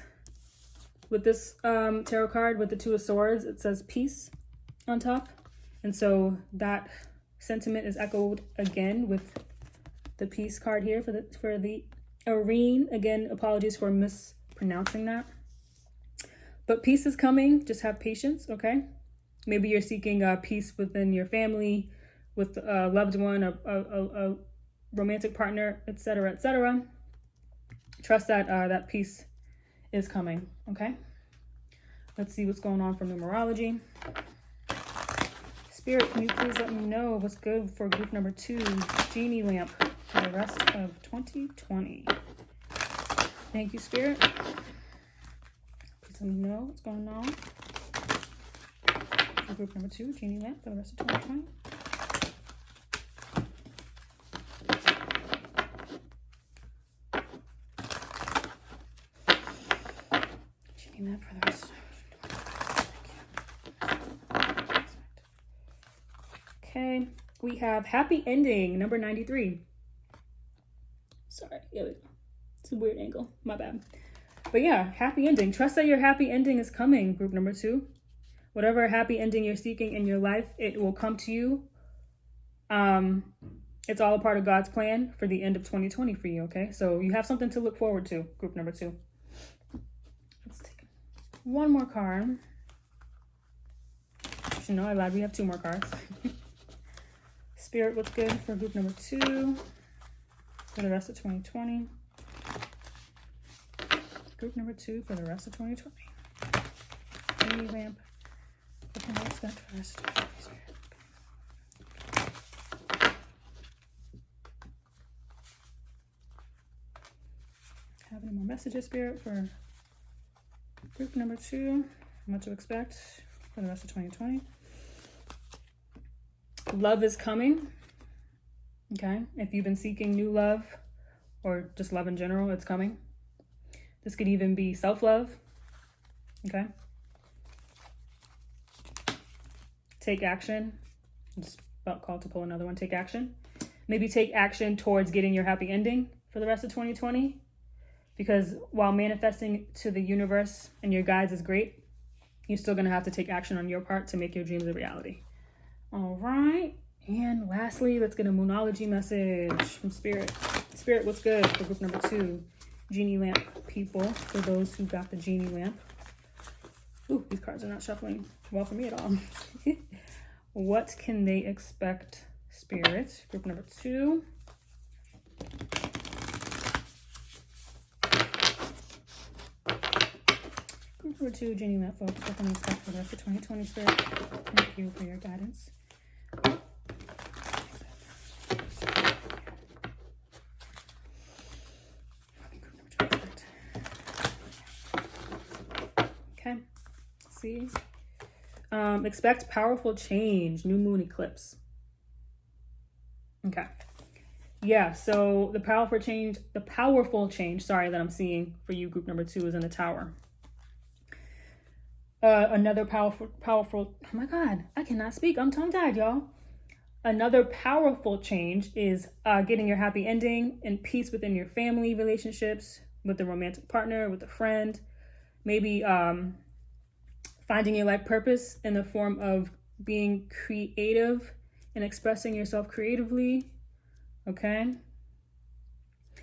with this tarot card, with the 2 of Swords, it says peace on top. And so that sentiment is echoed again with the peace card here for the Irene. Again, apologies for mispronouncing that. But peace is coming. Just have patience, okay? Maybe you're seeking peace within your family, with a loved one, a romantic partner, etc., etc. Trust that that peace is coming, okay? Let's see what's going on for numerology. Spirit, can you please let me know what's good for group number 2, Genie lamp, for the rest of 2020? Thank you, Spirit. Please let me know what's going on for group number 2, Genie lamp, for the rest of 2020. Genie lamp for the rest of 2020. Okay, we have happy ending, number 93. Sorry, here we go. It's a weird angle, my bad. But yeah, happy ending. Trust that your happy ending is coming, group number 2. Whatever happy ending you're seeking in your life, it will come to you. It's all a part of God's plan for the end of 2020 for you, okay? So you have something to look forward to, group number 2. Let's take one more card. You know, I lied, we have 2 more cards. Spirit, what's good for group number 2 for the rest of 2020? Group number 2 for the rest of 2020. Genie lamp. What can I expect for the rest of 2020? Have any more messages, Spirit, for group number 2? What to expect for the rest of 2020? Love is coming, okay? If you've been seeking new love or just love in general, it's coming. This could even be self-love, okay? Take action. I'm just about called to pull another one. Take action. Maybe take action towards getting your happy ending for the rest of 2020. Because while manifesting to the universe and your guides is great, you're still going to have to take action on your part to make your dreams a reality. All right. And lastly, let's get a Moonology message from Spirit. Spirit, what's good for group number 2? Genie lamp people, for those who got the Genie lamp. Ooh, these cards are not shuffling well for me at all. What can they expect, Spirit? Group number 2. Group number 2, Genie lamp folks. What can they expect for the rest of 2020, Spirit? Thank you for your guidance. Okay, see. Expect powerful change, new moon eclipse. Okay. Yeah, so the powerful change, sorry, that I'm seeing for you, group number 2, is in the Tower. Another powerful, oh my God, I cannot speak. I'm tongue-tied, y'all. Another powerful change is getting your happy ending and peace within your family relationships, with a romantic partner, with a friend. Maybe finding your life purpose in the form of being creative and expressing yourself creatively. Okay.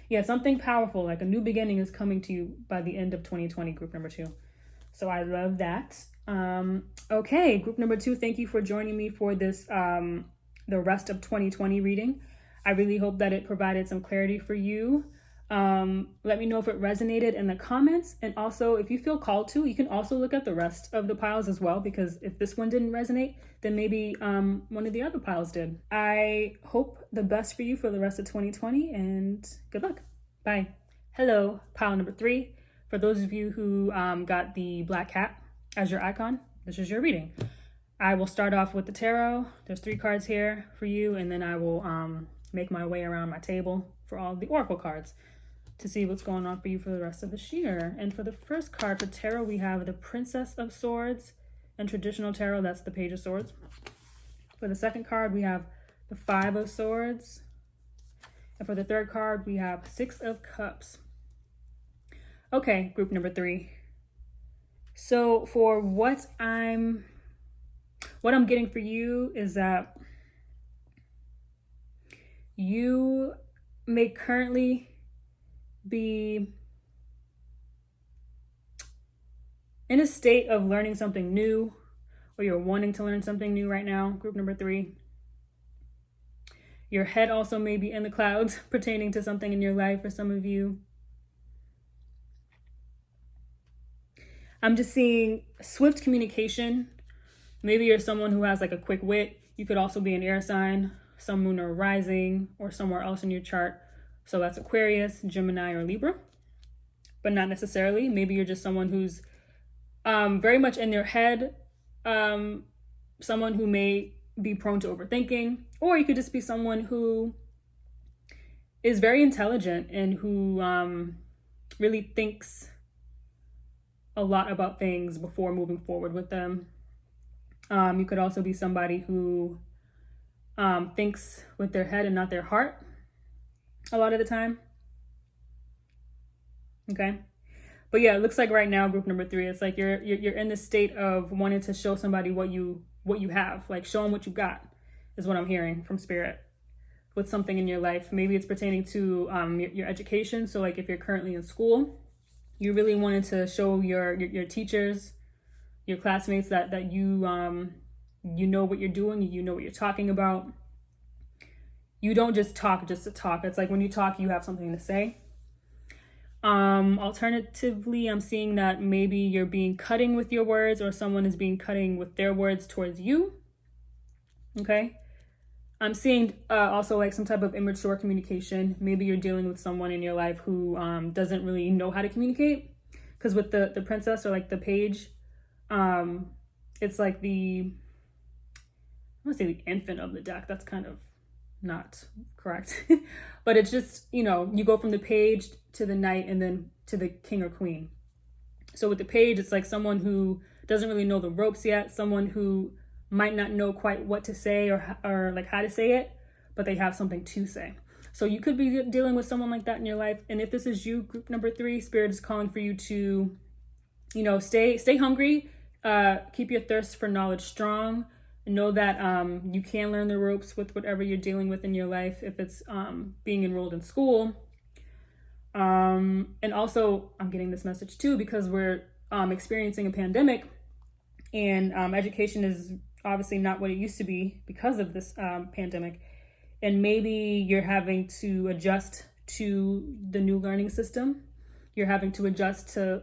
Yeah, something powerful, like a new beginning is coming to you by the end of 2020, group number 2. So I love that. Okay, group number 2, thank you for joining me for this, the rest of 2020 reading. I really hope that it provided some clarity for you. Let me know if it resonated in the comments. And also, if you feel called to, you can also look at the rest of the piles as well, because if this one didn't resonate, then maybe one of the other piles did. I hope the best for you for the rest of 2020, and good luck. Bye. Hello, pile number 3. For those of you who got the black cat as your icon, this is your reading. I will start off with the tarot. There's 3 cards here for you, and then I will make my way around my table for all the oracle cards to see what's going on for you for the rest of this year. And for the first card for tarot, we have the Princess of Swords. And traditional tarot, that's the Page of Swords. For the second card, we have the 5 of Swords. And for the third card, we have 6 of Cups. Okay, group number 3. So for what I'm getting for you is that you may currently be in a state of learning something new, or you're wanting to learn something new right now, group number 3. Your head also may be in the clouds pertaining to something in your life for some of you. I'm just seeing swift communication. Maybe you're someone who has like a quick wit. You could also be an air sign, sun, moon, or rising, or somewhere else in your chart. So that's Aquarius, Gemini, or Libra, but not necessarily. Maybe you're just someone who's very much in their head, someone who may be prone to overthinking, or you could just be someone who is very intelligent and who really thinks a lot about things before moving forward with them. You could also be somebody who thinks with their head and not their heart a lot of the time. Okay. But yeah, it looks like right now, group number 3, it's like you're in the state of wanting to show somebody what you have, like show them what you got, is what I'm hearing from Spirit with something in your life. Maybe it's pertaining to your education. So like if you're currently in school, you really wanted to show your teachers, your classmates that you you know what you're doing, you know what you're talking about. You don't just talk just to talk. It's like when you talk, you have something to say. Alternatively, I'm seeing that maybe you're being cutting with your words, or someone is being cutting with their words towards you. Okay. I'm seeing also like some type of immature communication. Maybe you're dealing with someone in your life who doesn't really know how to communicate. Because with the princess, or like the page, it's like I want to say the infant of the deck. That's kind of not correct. But it's just, you go from the page to the knight and then to the king or queen. So with the page, it's like someone who doesn't really know the ropes yet, someone who might not know quite what to say or like how to say it, but they have something to say. So you could be dealing with someone like that in your life. And if this is you, group number 3, Spirit is calling for you to, stay hungry, keep your thirst for knowledge strong. Know that you can learn the ropes with whatever you're dealing with in your life, if it's being enrolled in school. And also, I'm getting this message too, because we're experiencing a pandemic, and education is obviously not what it used to be because of this pandemic. And maybe you're having to adjust to the new learning system. You're having to adjust to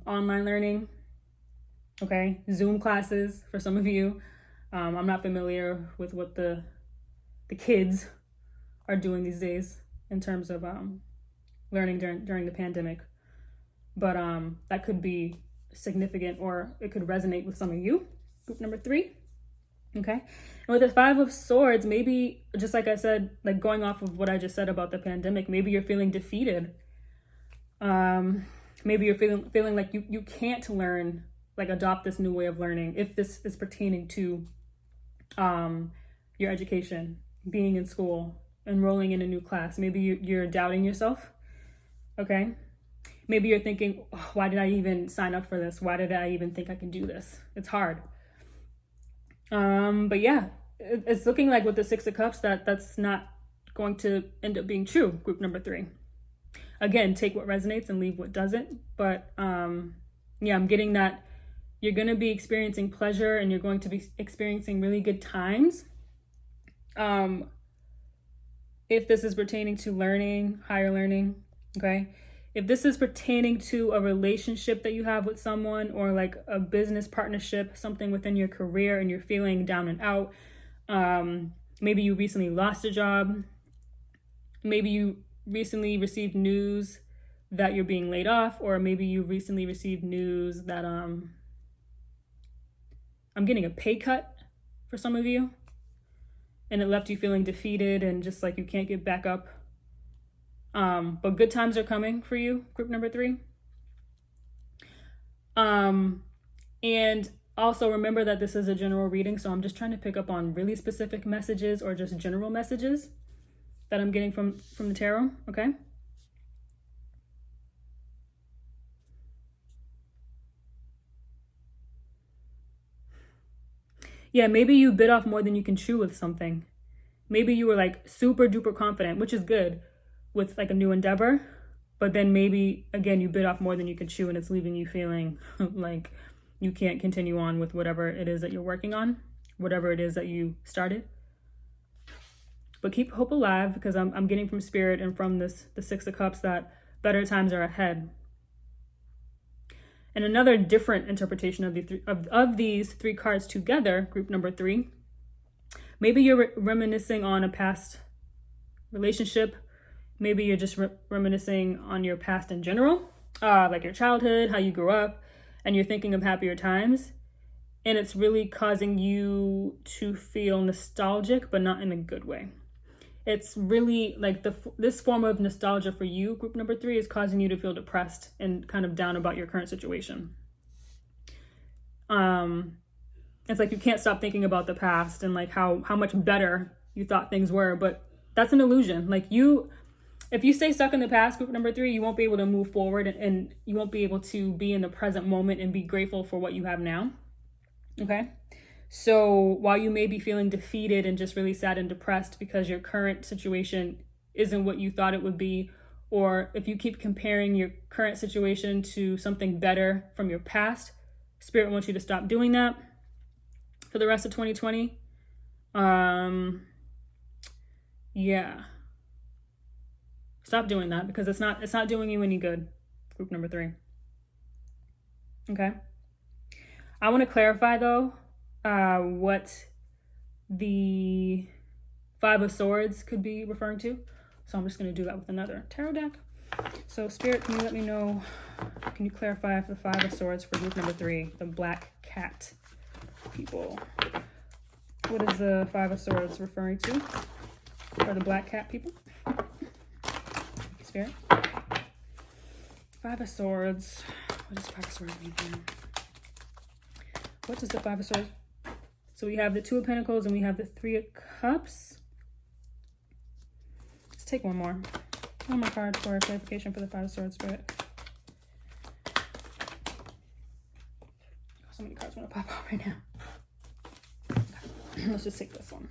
online learning. Okay, Zoom classes for some of you. I'm not familiar with what the kids are doing these days in terms of learning during the pandemic, but that could be significant, or it could resonate with some of you, group number 3. Okay, and with the 5 of Swords, maybe just like I said, like going off of what I just said about the pandemic, maybe you're feeling defeated. Maybe you're feeling like you can't learn, like adopt this new way of learning, if this is pertaining to your education, being in school, enrolling in a new class. Maybe you're doubting yourself, okay? Maybe you're thinking, oh, why did I even sign up for this? Why did I even think I can do this? It's hard. But yeah, it's looking like with the Six of Cups that's not going to end up being true, group number 3. Again, take what resonates and leave what doesn't. But yeah, I'm getting that you're going to be experiencing pleasure and you're going to be experiencing really good times. If this is pertaining to learning, higher learning, okay? If this is pertaining to a relationship that you have with someone, or like a business partnership, something within your career, and you're feeling down and out, maybe you recently lost a job, maybe you recently received news that you're being laid off, or maybe you recently received news that I'm getting a pay cut for some of you, and it left you feeling defeated and just like you can't get back up. But good times are coming for you, group number 3. And also remember that this is a general reading, so I'm just trying to pick up on really specific messages or just general messages that I'm getting from the tarot, okay? Yeah, maybe you bit off more than you can chew with something. Maybe you were like super duper confident, which is good, with like a new endeavor, but then maybe again you bit off more than you could chew, and it's leaving you feeling like you can't continue on with whatever it is that you're working on, whatever it is that you started. But keep hope alive, because I'm getting from Spirit and from the Six of Cups that better times are ahead. And another different interpretation of these 3 cards together, group number 3, maybe you're reminiscing on a past relationship. Maybe you're just reminiscing on your past in general, like your childhood, how you grew up, and you're thinking of happier times. And it's really causing you to feel nostalgic, but not in a good way. It's really like this form of nostalgia for you, group number 3, is causing you to feel depressed and kind of down about your current situation. It's like you can't stop thinking about the past and like how much better you thought things were, but that's an illusion. Like if you stay stuck in the past, group number 3, you won't be able to move forward, and you won't be able to be in the present moment and be grateful for what you have now. Okay? So while you may be feeling defeated and just really sad and depressed because your current situation isn't what you thought it would be, or if you keep comparing your current situation to something better from your past, Spirit wants you to stop doing that for the rest of 2020. Yeah. Stop doing that, because it's not doing you any good, group number 3. Okay? I want to clarify though what the 5 of Swords could be referring to. So I'm just going to do that with another tarot deck. So Spirit, can you let me know, can you clarify for the 5 of Swords for group number 3, the black cat people? What is the 5 of Swords referring to for the black cat people? Spirit. 5 of Swords. What does 5 of Swords mean here? What does the 5 of Swords? So we have the 2 of Pentacles and we have the 3 of Cups. Let's take one more. One more card for clarification for the 5 of Swords, Spirit. So many cards want to pop out right now. Let's just take this one.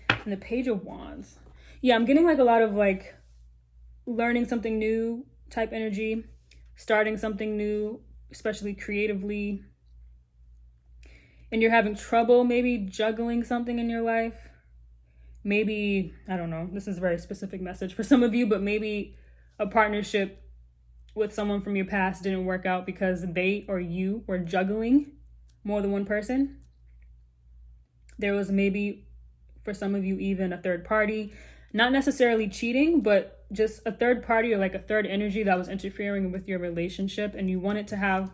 And the Page of Wands. Yeah, I'm getting like a lot of like learning something new type energy, starting something new, especially creatively. And you're having trouble maybe juggling something in your life. Maybe, I don't know, this is a very specific message for some of you, but maybe a partnership with someone from your past didn't work out because they or you were juggling more than one person. There was maybe, for some of you, even a third party, not necessarily cheating, but just a third party or like a third energy that was interfering with your relationship, and you wanted to have,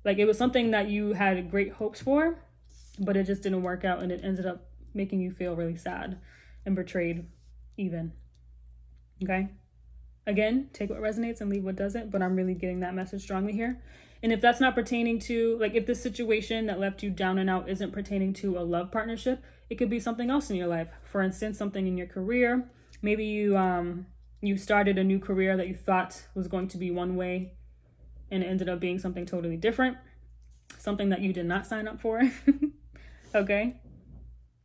like, it was something that you had great hopes for, but it just didn't work out, and it ended up making you feel really sad and betrayed even. Okay? Again, take what resonates and leave what doesn't, but I'm really getting that message strongly here. And if that's not pertaining to, like, if this situation that left you down and out isn't pertaining to a love partnership, it could be something else in your life. For instance, something in your career. Maybe you started a new career that you thought was going to be one way and it ended up being something totally different. Something that you did not sign up for. Okay.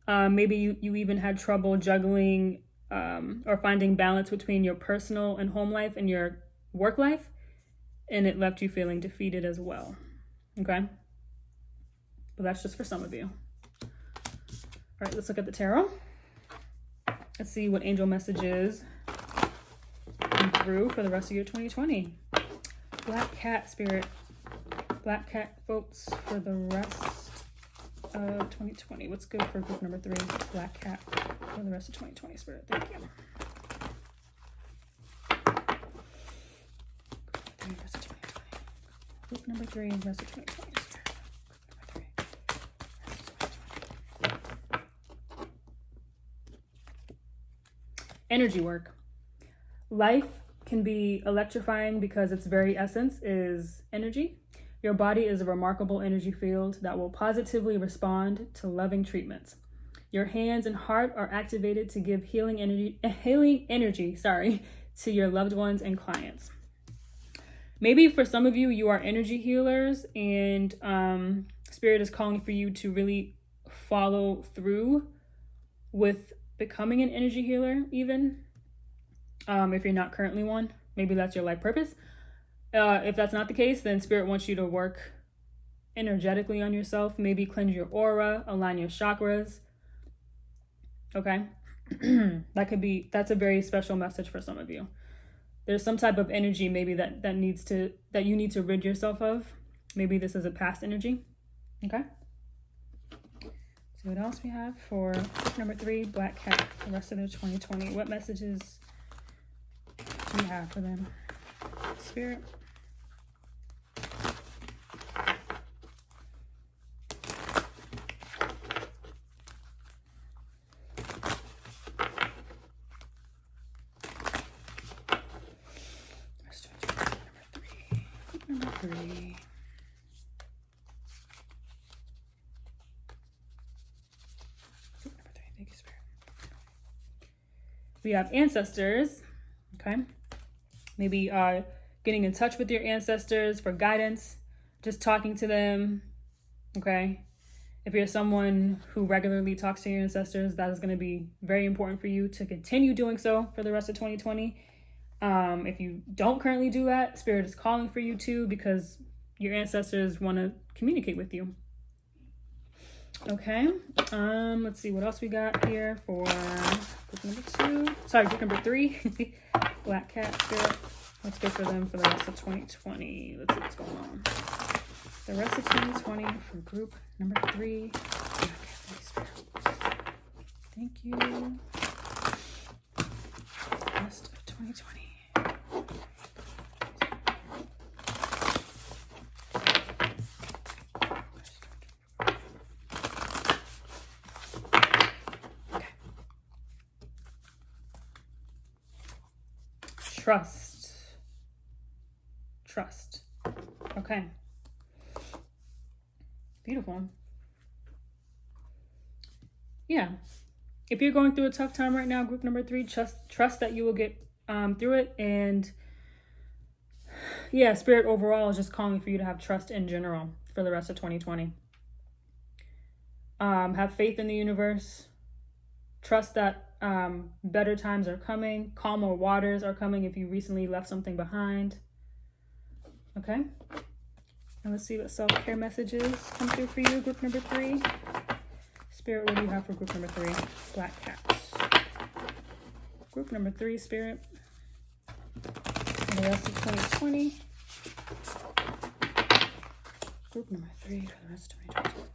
Maybe you even had trouble juggling or finding balance between your personal and home life and your work life, and it left you feeling defeated as well. Okay. But that's just for some of you. All right, let's look at the tarot. Let's see what angel messages come through for the rest of your 2020. Black cat spirit. Black cat folks for the rest of 2020. What's good for group number 3? Black cat for the rest of 2020, spirit. Thank you. Group number 3, rest of 2020. Energy work. Life can be electrifying because its very essence is energy. Your body is a remarkable energy field that will positively respond to loving treatments. Your hands and heart are activated to give healing energy to your loved ones and clients. Maybe for some of you, you are energy healers, and Spirit is calling for you to really follow through with becoming an energy healer, even if you're not currently one. Maybe that's your life purpose. If that's not the case, then Spirit wants you to work energetically on yourself. Maybe cleanse your aura, align your chakras. Okay. That's a very special message for some of you. There's some type of energy maybe that you need to rid yourself of. Maybe this is a past energy. Okay. So what else we have for number 3, Black Cat, the rest of the 2020? What messages do we have for them? Spirit. Number 3. Thank you, Spirit. We have ancestors. Okay. Maybe getting in touch with your ancestors for guidance, just talking to them. Okay. If you're someone who regularly talks to your ancestors, that is going to be very important for you to continue doing so for the rest of 2020. If you don't currently do that, Spirit is calling for you to, because your ancestors want to communicate with you. Okay. Let's see what else we got here for group number group number 3. Black Cat Spirit. What's good for them for the rest of 2020? Let's see what's going on. The rest of 2020 for group number 3. Black Cat Spirit. Thank you. Rest of 2020. Trust. Okay. Beautiful. Yeah. If you're going through a tough time right now, group number 3, trust that you will get through it. And yeah, Spirit overall is just calling for you to have trust in general for the rest of 2020. Have faith in the universe. Trust that better times are coming. Calmer waters are coming if you recently left something behind. Okay. And let's see what self-care messages come through for you, group number 3. Spirit, what do you have for group number 3? Black Cats. Group number 3, Spirit. For the rest of 2020. Group number 3 for the rest of 2020.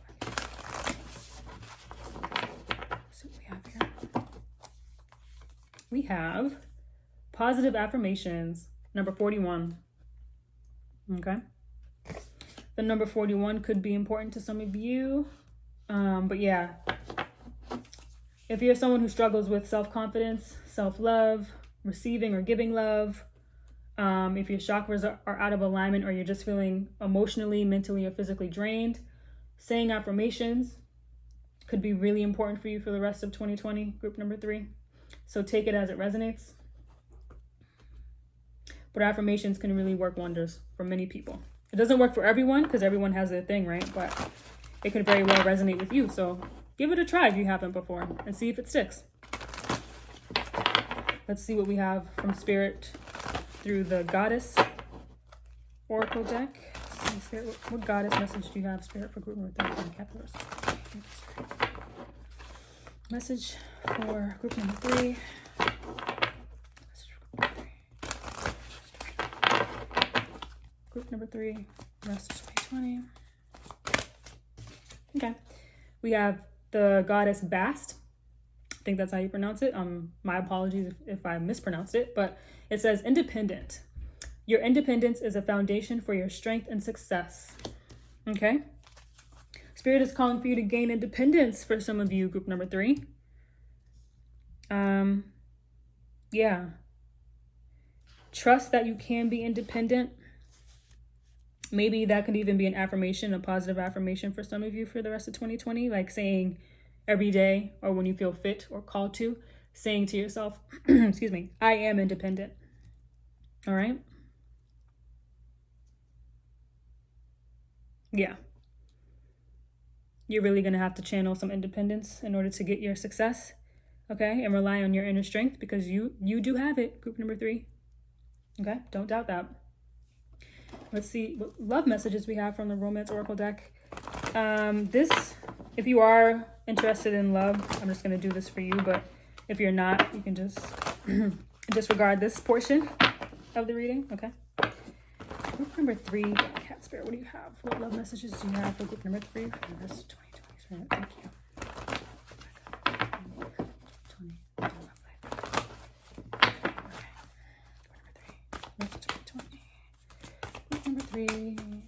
So what we have here. We have positive affirmations, number 41. Okay. The number 41 could be important to some of you. But yeah, if you're someone who struggles with self-confidence, self-love, receiving or giving love, If your chakras are out of alignment, or you're just feeling emotionally, mentally, or physically drained, saying affirmations could be really important for you for the rest of 2020, group number 3. So take it as it resonates. But affirmations can really work wonders for many people. It doesn't work for everyone because everyone has their thing, right? But it could very well resonate with you. So give it a try if you haven't before and see if it sticks. Let's see what we have from Spirit through the Goddess Oracle deck. Let's see, Spirit, what Goddess message do you have, Spirit, for group number 3 and Capitals? Message for group number 3. Group number 3, rest of 2020. Okay. We have the Goddess Bast. I think that's how you pronounce it. My apologies if I mispronounced it, but it says independent. Your independence is a foundation for your strength and success. Okay. Spirit is calling for you to gain independence for some of you, group number 3. Yeah. Trust that you can be independent. Maybe that could even be an affirmation, a positive affirmation for some of you for the rest of 2020, like saying every day or when you feel fit or called to, saying to yourself, excuse me, I am independent. All right. Yeah. You're really going to have to channel some independence in order to get your success. Okay. And rely on your inner strength because you do have it, group number 3. Okay. Don't doubt that. Let's see what love messages we have from the Romance Oracle deck. If you are interested in love, I'm just going to do this for you. But if you're not, you can just disregard this portion of the reading. Okay. Group number 3, Cat Spirit, what do you have? What love messages do you have for group number 3 for the rest of 2020? Thank you.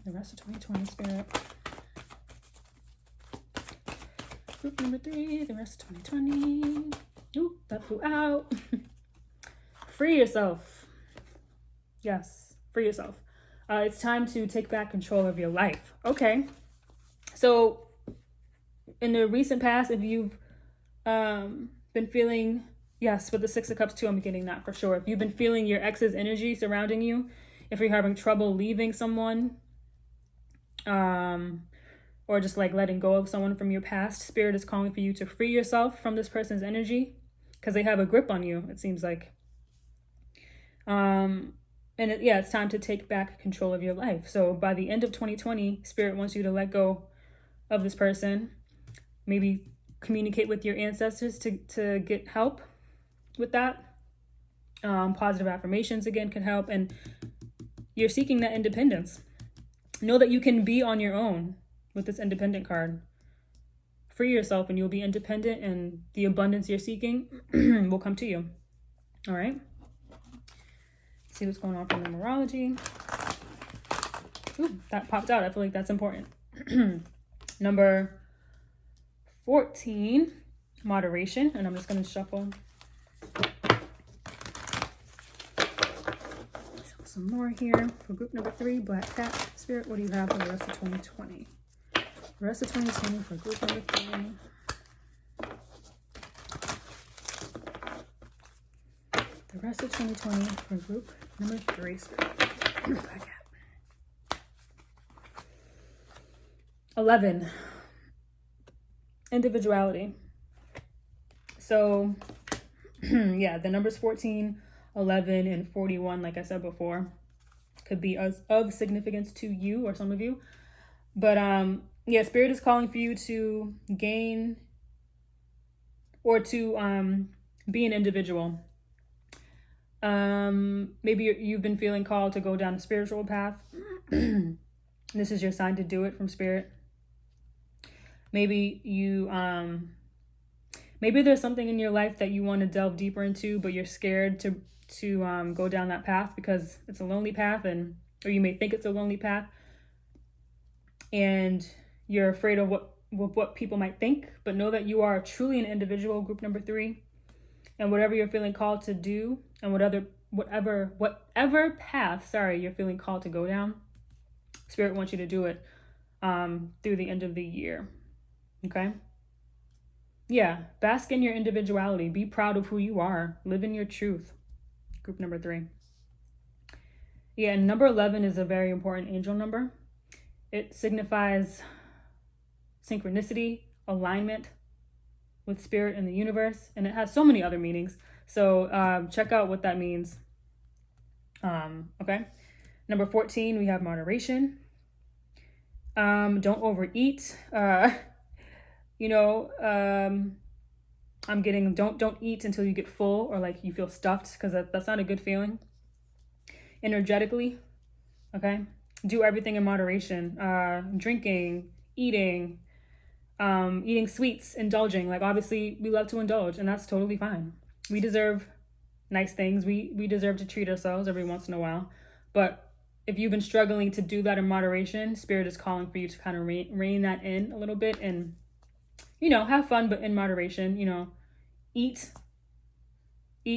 The rest of 2020, Spirit. Group number 3, the rest of 2020. Ooh, that flew out. Free yourself. Yes, free yourself. It's time to take back control of your life. Okay. So in the recent past, if you've been feeling, yes, with the 6 of Cups too, I'm getting that for sure. If you've been feeling your ex's energy surrounding you, if you're having trouble leaving someone, or just like letting go of someone from your past, Spirit is calling for you to free yourself from this person's energy because they have a grip on you, it seems like. It's time to take back control of your life. So by the end of 2020, Spirit wants you to let go of this person. Maybe communicate with your ancestors to get help with that. Positive affirmations again can help. And you're seeking that independence. Know that you can be on your own with this independent card. Free yourself and you'll be independent, and the abundance you're seeking will come to you. All right. See what's going on for numerology. Ooh, that popped out. I feel like that's important. Number 14, moderation. And I'm just going to shuffle some more here for group number 3, Black Cat Spirit. What do you have for the rest of 2020? The rest of 2020 for group number 3. The rest of 2020 for group number 3, Spirit. Black Cat. 11. Individuality. So, yeah, the numbers 14, 11, and 41, like I said before, could be of significance to you or some of you. But Spirit is calling for you to gain or to be an individual. Maybe you've been feeling called to go down a spiritual path. This is your sign to do it from Spirit. Maybe maybe there's something in your life that you want to delve deeper into, but you're scared to go down that path because it's a lonely path, or you may think it's a lonely path, and you're afraid of what people might think. But know that you are truly an individual, group number 3, and whatever you're feeling called to do, and whatever path, you're feeling called to go down, Spirit wants you to do it through the end of the year. Okay? Yeah, bask in your individuality. Be proud of who you are. Live in your truth. Group number 3. Yeah, and number 11 is a very important angel number. It signifies synchronicity, alignment with spirit and the universe, and it has so many other meanings. So check out what that means. Okay. Number 14, we have moderation. Don't overeat. I'm getting don't eat until you get full or like you feel stuffed, because that's not a good feeling. Energetically, okay? Do everything in moderation. Drinking, eating sweets, indulging. Like, obviously we love to indulge, and that's totally fine. We deserve nice things. We deserve to treat ourselves every once in a while. But if you've been struggling to do that in moderation, Spirit is calling for you to kind of rein that in a little bit and, have fun, but in moderation. Eat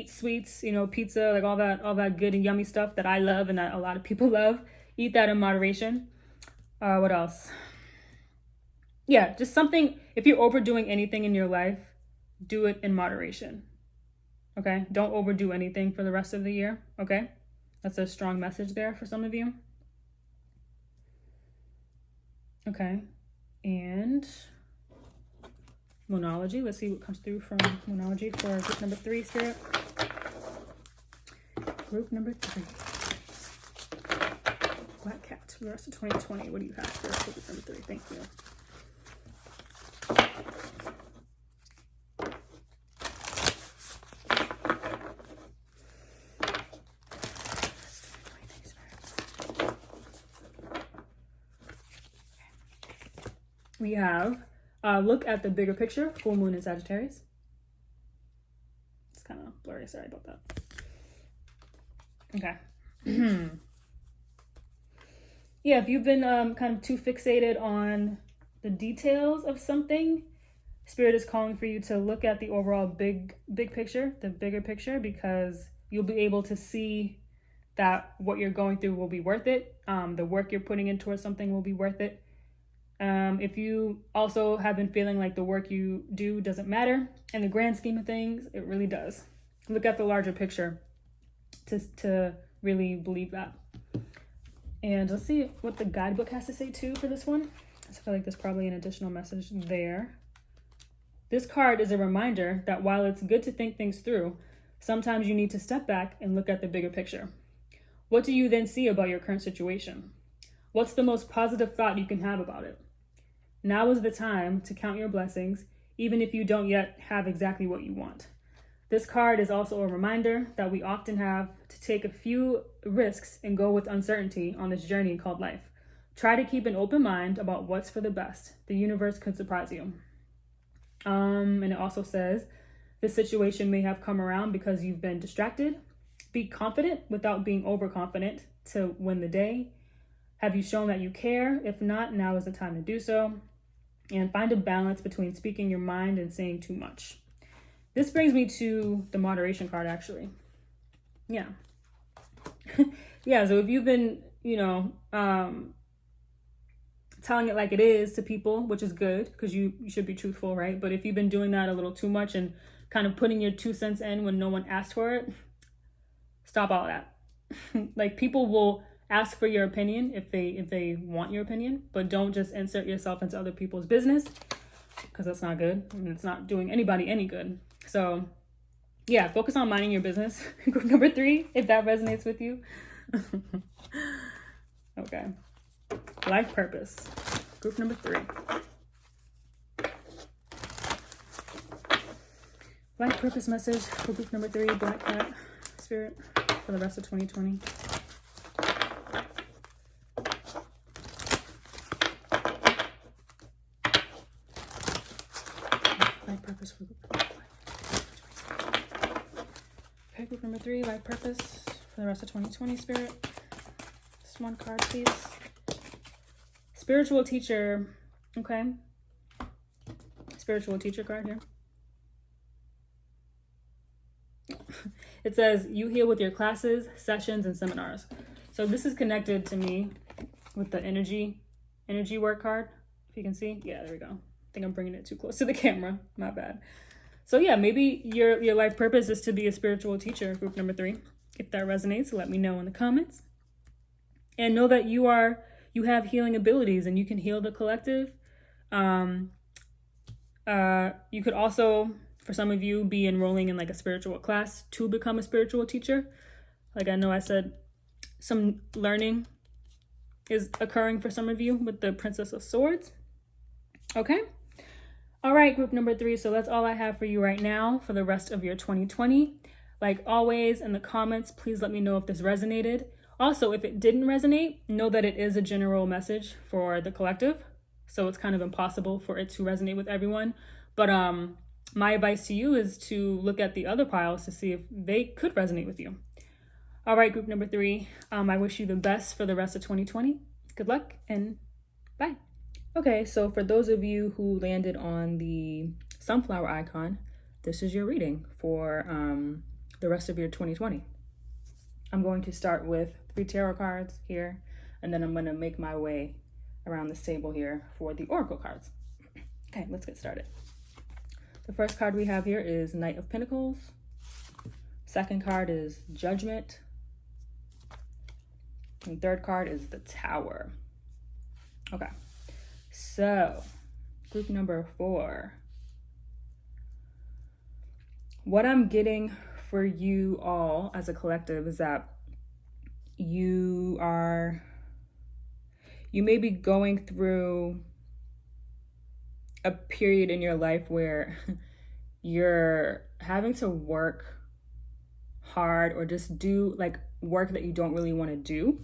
sweets, pizza, like all that good and yummy stuff that I love and that a lot of people love. Eat that in moderation. What else? Yeah, just something, if you're overdoing anything in your life, do it in moderation. Okay? Don't overdo anything for the rest of the year. Okay? That's a strong message there for some of you. Okay. And Moonology. Let's see what comes through from Moonology for group number 3, Spirit. Group number 3. Black Cat for the rest of 2020. What do you have for group number 3? Thank you. We have look at the bigger picture, full moon in Sagittarius. It's kind of blurry, sorry about that. Okay. Yeah, if you've been kind of too fixated on the details of something, Spirit is calling for you to look at the overall big picture, the bigger picture, because you'll be able to see that what you're going through will be worth it. The work you're putting in towards something will be worth it. If you also have been feeling like the work you do doesn't matter, in the grand scheme of things, it really does. Look at the larger picture to really believe that. And let's see what the guidebook has to say too for this one. I feel like there's probably an additional message there. This card is a reminder that while it's good to think things through, sometimes you need to step back and look at the bigger picture. What do you then see about your current situation? What's the most positive thought you can have about it? Now is the time to count your blessings, even if you don't yet have exactly what you want. This card is also a reminder that we often have to take a few risks and go with uncertainty on this journey called life. Try to keep an open mind about what's for the best. The universe could surprise you. And it also says, this situation may have come around because you've been distracted. Be confident without being overconfident to win the day. Have you shown that you care? If not, now is the time to do so. And find a balance between speaking your mind and saying too much. This brings me to the moderation card, actually. Yeah. Yeah, so if you've been, telling it like it is to people, which is good, because you should be truthful, right? But if you've been doing that a little too much and kind of putting your 2 cents in when no one asked for it, stop all that. Like, people will ask for your opinion if they want your opinion, but don't just insert yourself into other people's business, because that's not good and it's not doing anybody any good. So yeah, focus on minding your business. Group number 3, if that resonates with you. Okay. Life purpose. Group number 3. Life purpose message for group number 3, Black Cat Spirit, for the rest of 2020. Life purpose for group number 3. Okay, group number 3, life purpose for the rest of 2020, Spirit. Just one card, please. Spiritual teacher. Okay. Spiritual teacher card here. It says, you heal with your classes, sessions, and seminars. So this is connected to me with the energy work card. If you can see. Yeah, there we go. I think I'm bringing it too close to the camera. My bad. So yeah, maybe your life purpose is to be a spiritual teacher, group number 3. If that resonates, let me know in the comments. And know that you have healing abilities and you can heal the collective. You could also, for some of you, be enrolling in like a spiritual class to become a spiritual teacher. Like I know I said, some learning is occurring for some of you with the Princess of Swords. Okay. All right, group number 3. So that's all I have for you right now for the rest of your 2020. Like always, in the comments, please let me know if this resonated. Also, if it didn't resonate, know that it is a general message for the collective. So it's kind of impossible for it to resonate with everyone. But my advice to you is to look at the other piles to see if they could resonate with you. All right, group number 3. I wish you the best for the rest of 2020. Good luck and bye. Okay, so for those of you who landed on the sunflower icon, this is your reading for the rest of your 2020. I'm going to start with 3 tarot cards here, and then I'm going to make my way around this table here for the oracle cards. Okay, let's get started. The first card we have here is Knight of Pentacles. Second card is Judgment. And third card is the Tower. Okay, so group number 4. What I'm getting for you all as a collective is that you may be going through a period in your life where you're having to work hard or just do like work that you don't really want to do,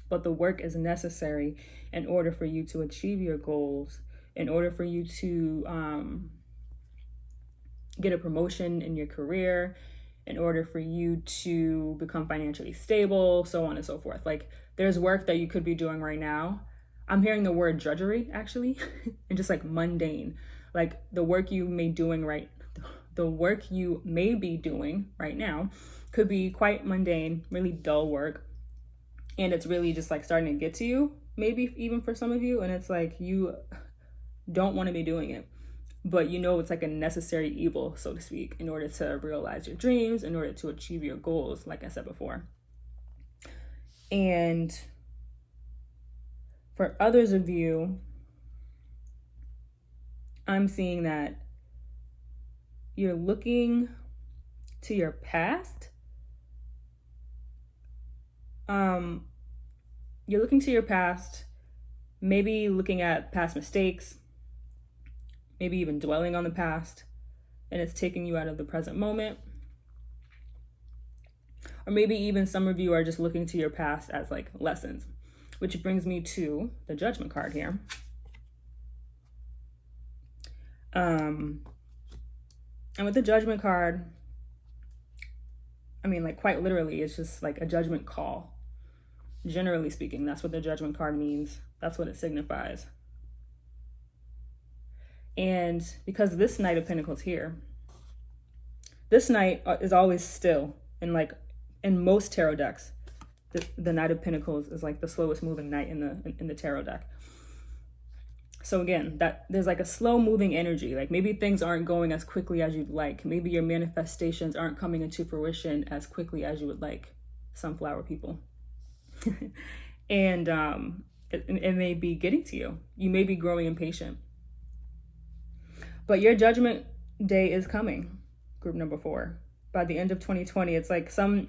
but the work is necessary in order for you to achieve your goals, in order for you to get a promotion in your career, in order for you to become financially stable, so on and so forth. Like there's work that you could be doing right now. I'm hearing the word drudgery actually, and just like mundane, like the work you may be doing right now could be quite mundane, really dull work. And it's really just like starting to get to you, maybe even for some of you. And it's like, you don't want to be doing it, but you know, it's like a necessary evil, so to speak, in order to realize your dreams, in order to achieve your goals, like I said before. And for others of you, I'm seeing that you're looking to your past. You're looking to your past, maybe looking at past mistakes, maybe even dwelling on the past, and it's taking you out of the present moment. Or maybe even some of you are just looking to your past as like lessons, which brings me to the Judgment card here. And with the Judgment card, I mean, like quite literally, it's just like a judgment call. Generally speaking, that's what the Judgment card means. That's what it signifies. And because this Knight of Pentacles here, this Knight is always still, and like in most tarot decks, the Knight of Pentacles is like the slowest moving knight in the tarot deck. So again, that there's like a slow moving energy. Like maybe things aren't going as quickly as you'd like. Maybe your manifestations aren't coming into fruition as quickly as you would like, sunflower people. And it may be getting to you. You may be growing impatient. But your judgment day is coming, group number 4. By the end of 2020, it's like some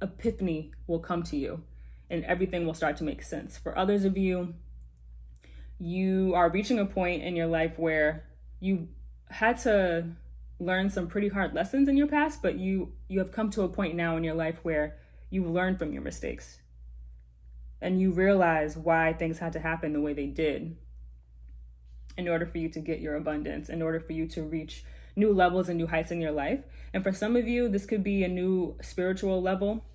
epiphany will come to you and everything will start to make sense. For others of you, you are reaching a point in your life where you had to learn some pretty hard lessons in your past, but you have come to a point now in your life where you've learned from your mistakes and you realize why things had to happen the way they did in order for you to get your abundance, in order for you to reach new levels and new heights in your life. And for some of you, this could be a new spiritual level,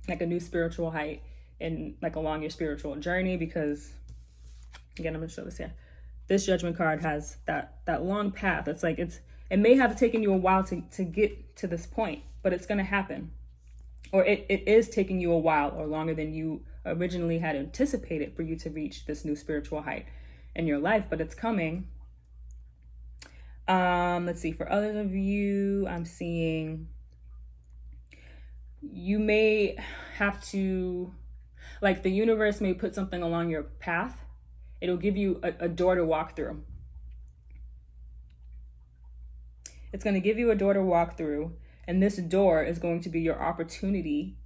like a new spiritual height in like along your spiritual journey, because again, I'm gonna show this here. This Judgment card has that long path. It's like It may have taken you a while to get to this point, but it's going to happen. Or it is taking you a while or longer than you originally had anticipated for you to reach this new spiritual height in your life, but it's coming. Let's see, for others of you, I'm seeing you may have to, like, the universe may put something along your path. It'll give you a door to walk through. It's going to give you a door to walk through, and this door is going to be your opportunity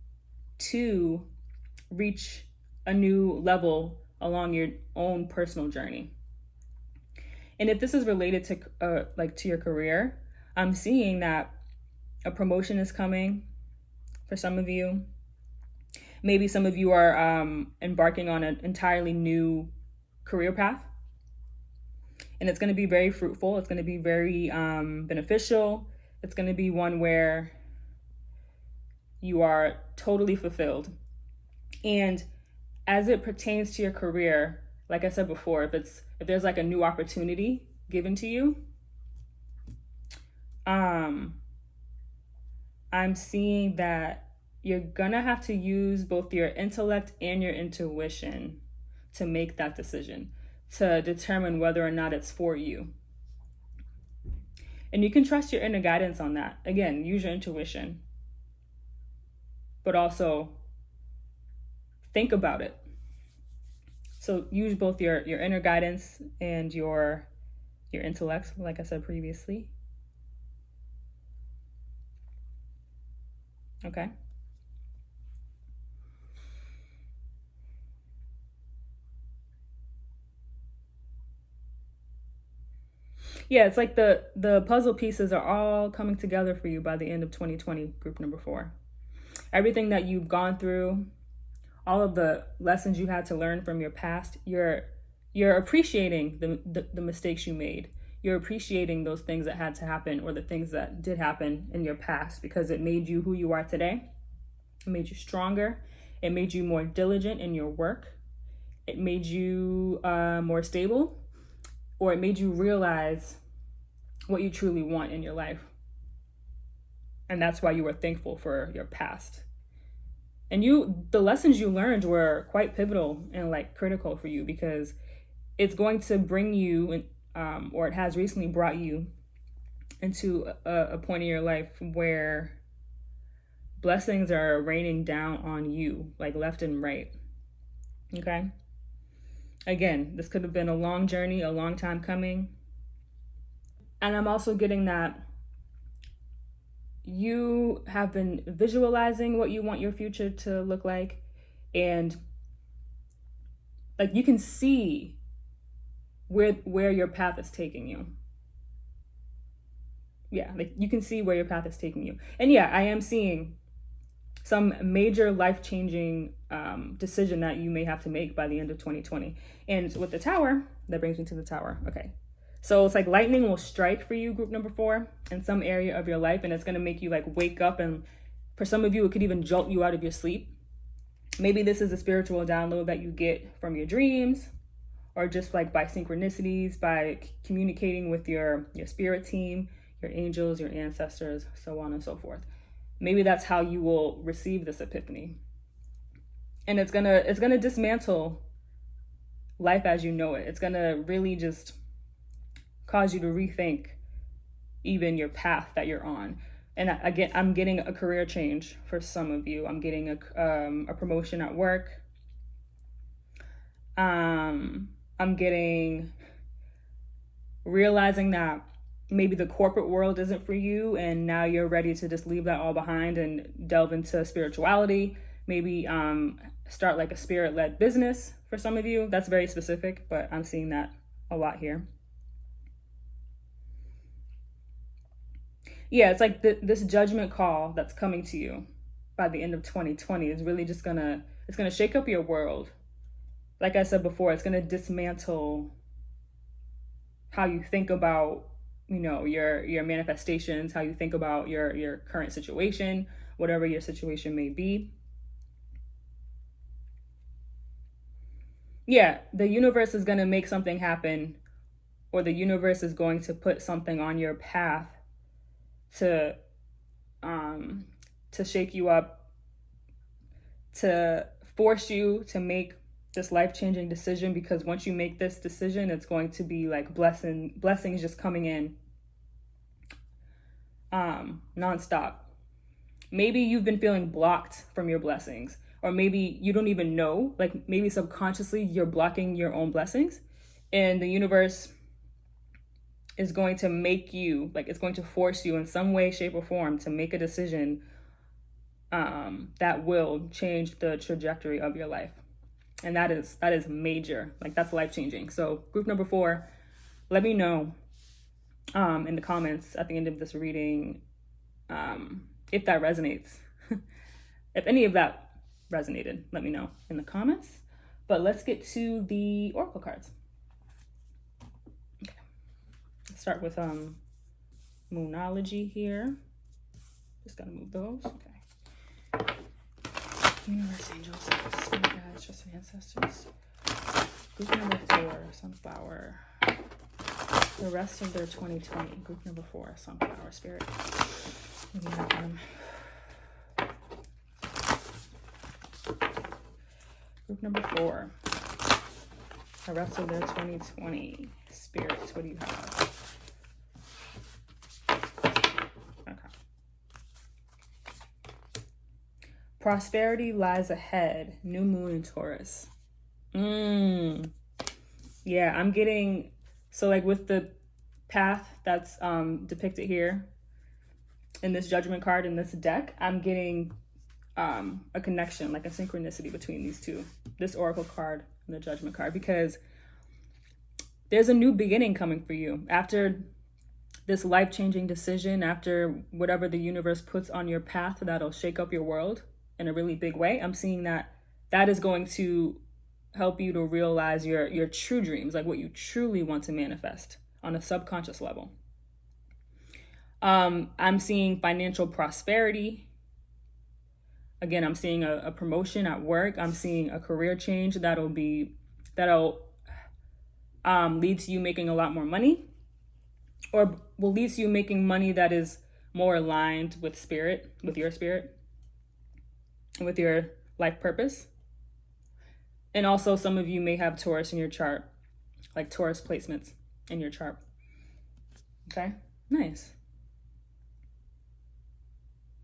to reach a new level along your own personal journey. And if this is related to to your career, I'm seeing that a promotion is coming for some of you. Maybe some of you are embarking on an entirely new career path. And it's going to be very fruitful. It's going to be very beneficial. It's going to be one where you are totally fulfilled. And as it pertains to your career, like I said before, if there's like a new opportunity given to you, I'm seeing that you're gonna have to use both your intellect and your intuition to make that decision, to determine whether or not it's for you. And you can trust your inner guidance on that. Again, use your intuition, but also think about it. So use both your inner guidance and your intellect, like I said previously. Okay. Yeah, it's like the puzzle pieces are all coming together for you by the end of 2020, group number 4. Everything that you've gone through, all of the lessons you had to learn from your past, you're appreciating the mistakes you made. You're appreciating those things that had to happen, or the things that did happen in your past, because it made you who you are today. It made you stronger. It made you more diligent in your work. It made you more stable, or it made you realize what you truly want in your life. And that's why you were thankful for your past. And the lessons you learned were quite pivotal and like critical for you, because it's going to bring you, or it has recently brought you into a point in your life where blessings are raining down on you, like left and right. Okay? Again, this could have been a long journey, a long time coming. And I'm also getting that you have been visualizing what you want your future to look like, and like you can see where your path is taking you. Yeah, like you can see where your path is taking you. And yeah, I am seeing some major life-changing decision that you may have to make by the end of 2020. And with the Tower, that brings me to the Tower. Okay. So it's like lightning will strike for you, group number 4, in some area of your life, and it's going to make you like wake up, and for some of you, it could even jolt you out of your sleep. Maybe this is a spiritual download that you get from your dreams, or just like by synchronicities, by communicating with your spirit team, your angels, your ancestors, so on and so forth. Maybe that's how you will receive this epiphany. And it's gonna dismantle life as you know it. It's gonna really just cause you to rethink even your path that you're on. And again, I'm getting a career change for some of you. I'm getting a promotion at work. I'm realizing that maybe the corporate world isn't for you, and now you're ready to just leave that all behind and delve into spirituality. Maybe start like a spirit-led business for some of you. That's very specific, but I'm seeing that a lot here. Yeah, it's like this judgment call that's coming to you by the end of 2020 is really just it's gonna shake up your world. Like I said before, it's gonna dismantle how you think about, your manifestations, how you think about your current situation, whatever your situation may be. Yeah, the universe is gonna make something happen or the universe is going to put something on your path to shake you up, to force you to make this life-changing decision, because once you make this decision, it's going to be like blessings just coming in nonstop. Maybe you've been feeling blocked from your blessings, or maybe you don't even know, like maybe subconsciously you're blocking your own blessings, and the universe is going to make you, like it's going to force you in some way, shape, or form to make a decision that will change the trajectory of your life. And that is major, like that's life-changing. So group number 4, let me know in the comments at the end of this reading if that resonates. If any of that resonated, let me know in the comments. But let's get to the oracle cards. Okay. Let's start with Moonology here. Just gotta move those. Okay. Universe, angels, spirit guides, trusted ancestors. Group number 4, Sunflower. The rest of their 2020. Group number 4, Sunflower, spirit. What do you have for them? Group number 4. The rest of their 2020. Spirit, what do you have? Prosperity lies ahead. New moon in Taurus. Yeah, I'm getting, so like with the path that's depicted here in this judgment card in this deck, I'm getting a connection, like a synchronicity between these two, this oracle card and the judgment card, because there's a new beginning coming for you after this life-changing decision, after whatever the universe puts on your path that'll shake up your world in a really big way. I'm seeing that is going to help you to realize your true dreams, like what you truly want to manifest on a subconscious level. I'm seeing financial prosperity. Again, I'm seeing a promotion at work. I'm seeing a career change that'll lead to you making a lot more money, or will lead to you making money that is more aligned with spirit, with your spirit, with your life purpose. And also some of you may have Taurus in your chart, like Taurus placements in your chart. Okay, nice.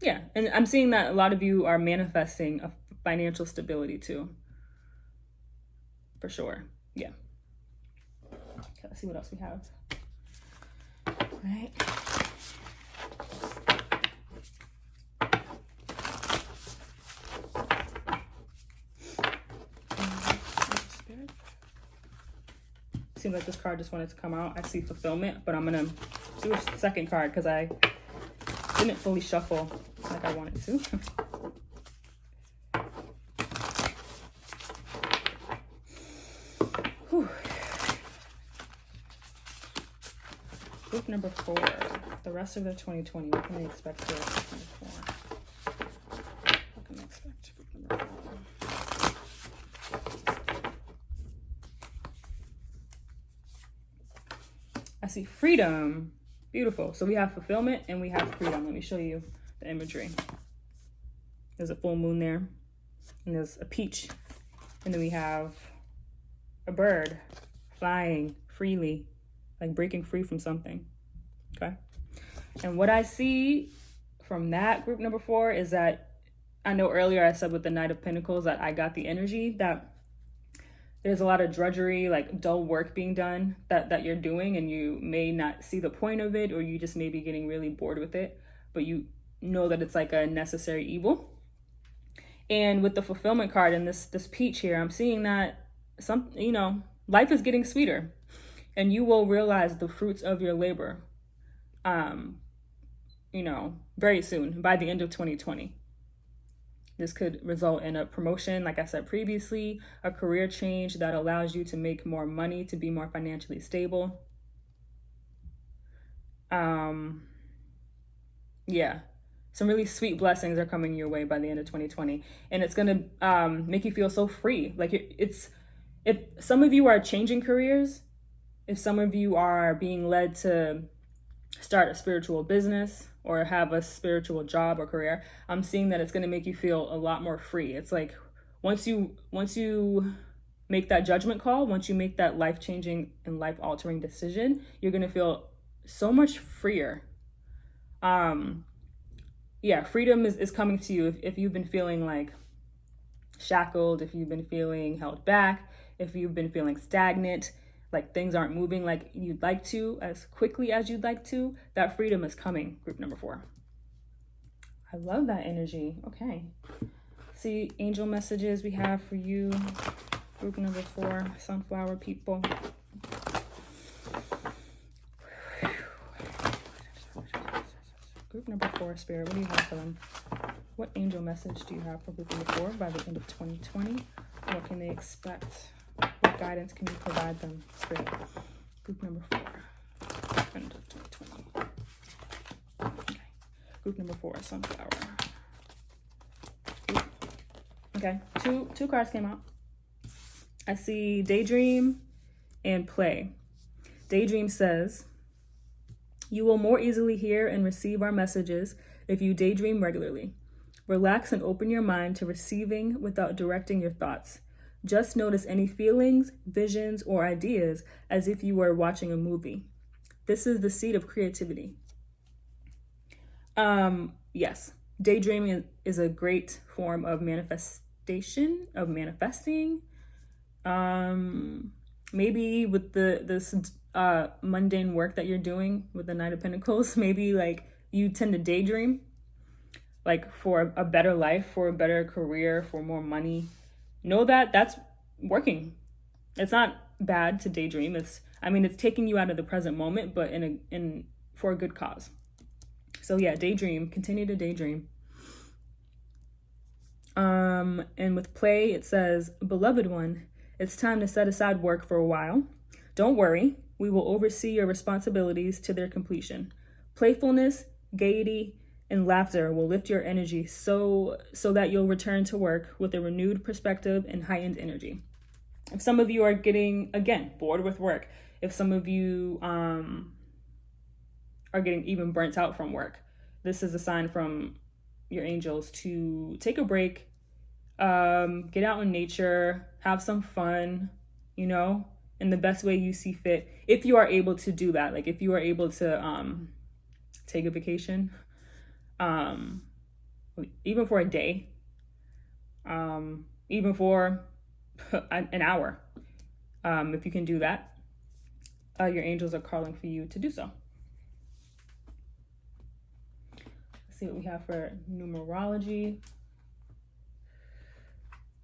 Yeah, and I'm seeing that a lot of you are manifesting a financial stability too. For sure, yeah. Okay, let's see what else we have. All right. Seems like this card just wanted to come out. I see fulfillment, but I'm gonna do a second card because I didn't fully shuffle like I wanted to. Group number 4, the rest of their 2020. What can they expect for group number 4? What can they expect group number 4? I see freedom. Beautiful. So we have fulfillment and we have freedom. Let me show you the imagery. There's a full moon there, and there's a peach, and then we have a bird flying freely, like breaking free from something. Okay. And what I see from that group number 4 is that, I know earlier I said with the Knight of Pentacles that I got the energy that there's a lot of drudgery, like dull work being done that you're doing, and you may not see the point of it, or you just may be getting really bored with it, but you know that it's like a necessary evil. And with the fulfillment card and this peach here, I'm seeing that life is getting sweeter, and you will realize the fruits of your labor, very soon, by the end of 2020. This could result in a promotion, like I said previously, a career change that allows you to make more money, to be more financially stable. Yeah, some really sweet blessings are coming your way by the end of 2020. And it's going to make you feel so free. Like if some of you are changing careers, If some of you are being led to start a spiritual business or have a spiritual job or career, I'm seeing that it's going to make you feel a lot more free. It's like once you make that judgment call, once you make that life-changing and life-altering decision, you're going to feel so much freer. Freedom is coming to you if you've been feeling like shackled, if you've been feeling held back, if you've been feeling stagnant, like things aren't moving like you'd like to, as quickly as you'd like to, that freedom is coming, group number 4. I love that energy. Okay. See, angel messages we have for you, group number 4, sunflower people. Group number 4, Spirit, what do you have for them? What angel message do you have for group number 4 by the end of 2020? What can they expect? What guidance can you provide them, Spirit? Group number 4, end of 2020. Okay. Group number 4, sunflower. Okay, two cards came out. I see daydream and play. Daydream says, you will more easily hear and receive our messages if you daydream regularly. Relax and open your mind to receiving without directing your thoughts. Just notice any feelings, visions, or ideas as if you were watching a movie. This is the seed of creativity. Yes, daydreaming is a great form of manifesting. Maybe with this mundane work that you're doing with the Knight of Pentacles, maybe like you tend to daydream, like for a better life, for a better career, for more money. Know that that's working. It's not bad to daydream. It's taking you out of the present moment, but for a good cause. So yeah, daydream, continue to daydream. And with play, it says, beloved one, it's time to set aside work for a while. Don't worry, we will oversee your responsibilities to their completion. Playfulness, gaiety, and laughter will lift your energy so that you'll return to work with a renewed perspective and heightened energy. If some of you are getting, again, bored with work, if some of you are getting even burnt out from work, this is a sign from your angels to take a break, get out in nature, have some fun, in the best way you see fit. If you are able to do that, like if you are able to take a vacation, even for a day, even for an hour, if you can do that, your angels are calling for you to do so. Let's see what we have for numerology.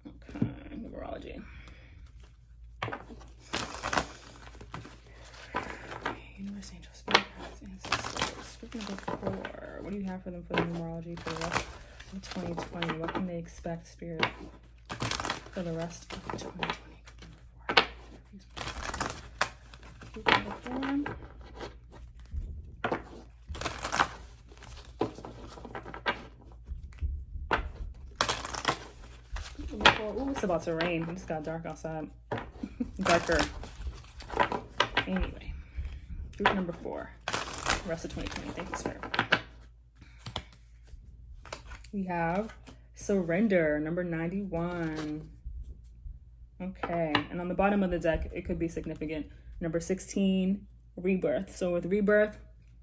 Okay, numerology. Universe, angel, spirit, ancestors. Group number 4. What do you have for them for the numerology for the rest of 2020? What can they expect, Spirit, for the rest of 2020? Group number 4. Oh, it's about to rain. It just got dark outside. Darker. Anyway, group number 4. Rest of 2020. Thank you, Spirit. We have surrender, number 91. Okay, and on the bottom of the deck, it could be significant. Number 16, rebirth. So with rebirth,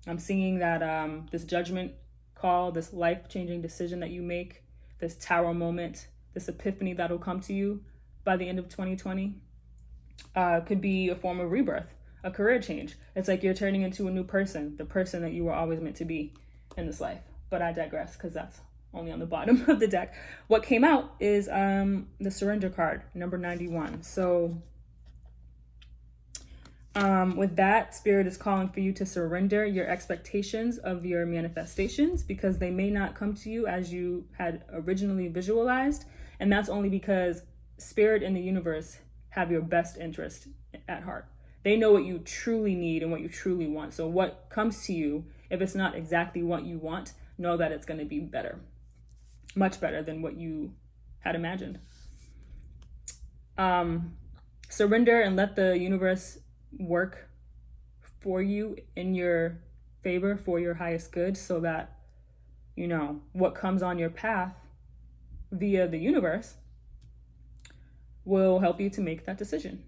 I'm seeing that this judgment call, this life-changing decision that you make, this tower moment, this epiphany that'll come to you by the end of 2020, could be a form of rebirth, a career change. It's like you're turning into a new person, the person that you were always meant to be in this life. But I digress, because that's only on the bottom of the deck. What came out is the surrender card, number 91. So with that, Spirit is calling for you to surrender your expectations of your manifestations, because they may not come to you as you had originally visualized. And that's only because Spirit and the universe have your best interest at heart. They know what you truly need and what you truly want. So what comes to you, if it's not exactly what you want, know that it's going to be better, much better than what you had imagined. Surrender and let the universe work for you in your favor, for your highest good, so that, you know, what comes on your path via the universe will help you to make that decision.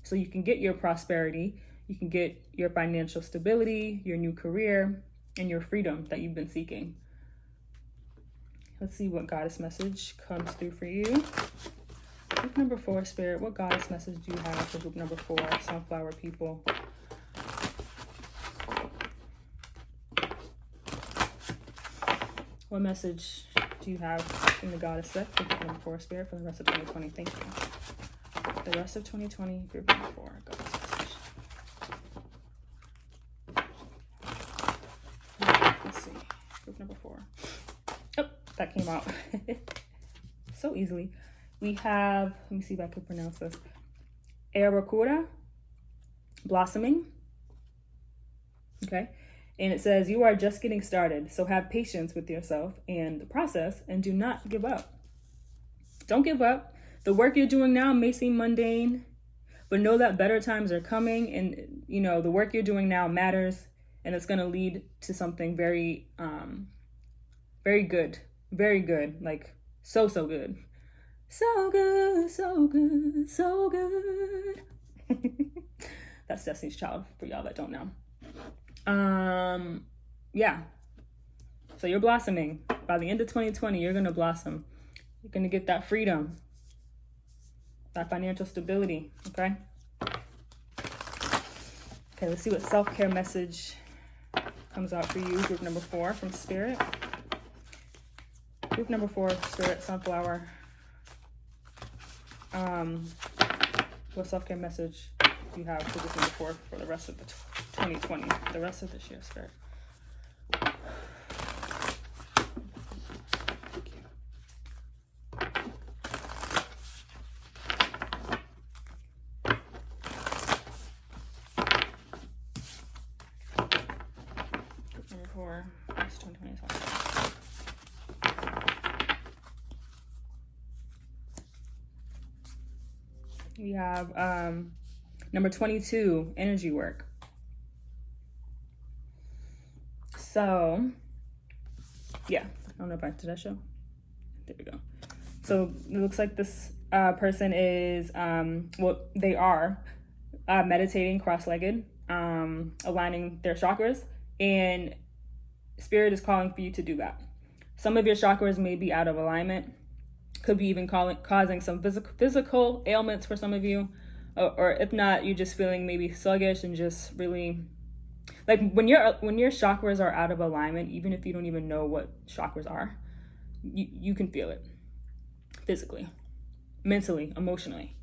So you can get your prosperity, you can get your financial stability, your new career, and your freedom that you've been seeking. Let's see what goddess message comes through for you. Group number 4, Spirit, what goddess message do you have for group number 4, sunflower people? What message do you have in the goddess set for group number 4, Spirit, for the rest of 2020? Thank you. The rest of 2020, group number 4, goddess message. Let's see, group number 4. Oh, that came out so easily. We have, let me see if I can pronounce this, Arakura, blossoming. Okay. And it says, you are just getting started, so have patience with yourself and the process and do not give up. Don't give up. The work you're doing now may seem mundane, but know that better times are coming, and, you know, the work you're doing now matters, and it's going to lead to something very, very good, like so good. So good, so good, so good. That's Destiny's Child for y'all that don't know. Yeah. So you're blossoming. By the end of 2020, you're going to blossom. You're going to get that freedom, that financial stability. Okay. Okay. Let's see what self-care message comes out for you. Group number 4 from Spirit. Group number 4, Spirit, sunflower. What self-care message do you have for group number 4 for the rest of the 2020, the rest of this year, Spirit? Group number 4, rest of 2020. We have number 22, energy work. So, yeah, I don't know if did I show? There we go. So it looks like this person is, they are meditating cross-legged, aligning their chakras, and Spirit is calling for you to do that. Some of your chakras may be out of alignment. Could be even causing some physical ailments for some of you, or if not, you're just feeling maybe sluggish and just really, like when your chakras are out of alignment, even if you don't even know what chakras are, you can feel it physically, mentally, emotionally.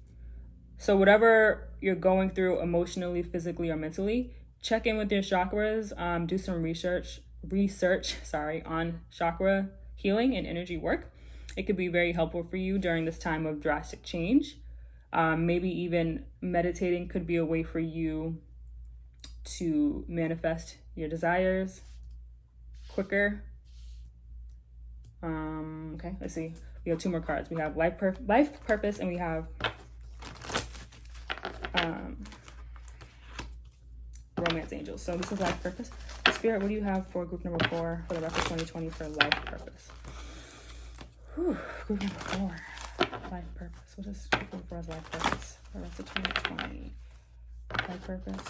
So whatever you're going through emotionally, physically, or mentally, check in with your chakras. Do some research on chakra healing and energy work. It could be very helpful for you during this time of drastic change. Maybe even meditating could be a way for you to manifest your desires quicker. Okay, let's see. We have 2 more cards. We have life purpose, and we have romance angels. So this is life purpose. Spirit, what do you have for group number 4 for the rest of 2020 for life purpose? Whew, group number 4, life purpose. What is group number 4's life purpose for the rest of 2020? Life purpose.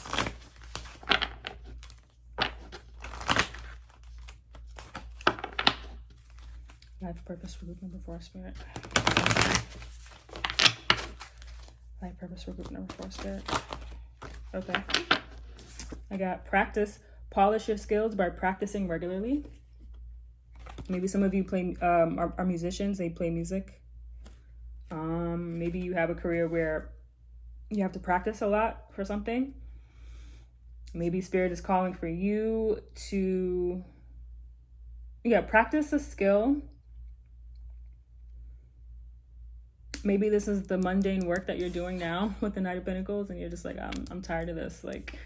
Life purpose for group number 4, Spirit. Life purpose for group number 4, Spirit. Okay. I got practice. Polish your skills by practicing regularly. Maybe some of you are musicians. They play music. Maybe you have a career where you have to practice a lot for something. Maybe Spirit is calling for you to practice a skill. Maybe this is the mundane work that you're doing now with the Knight of Pentacles, and you're just like, I'm tired of this. Like,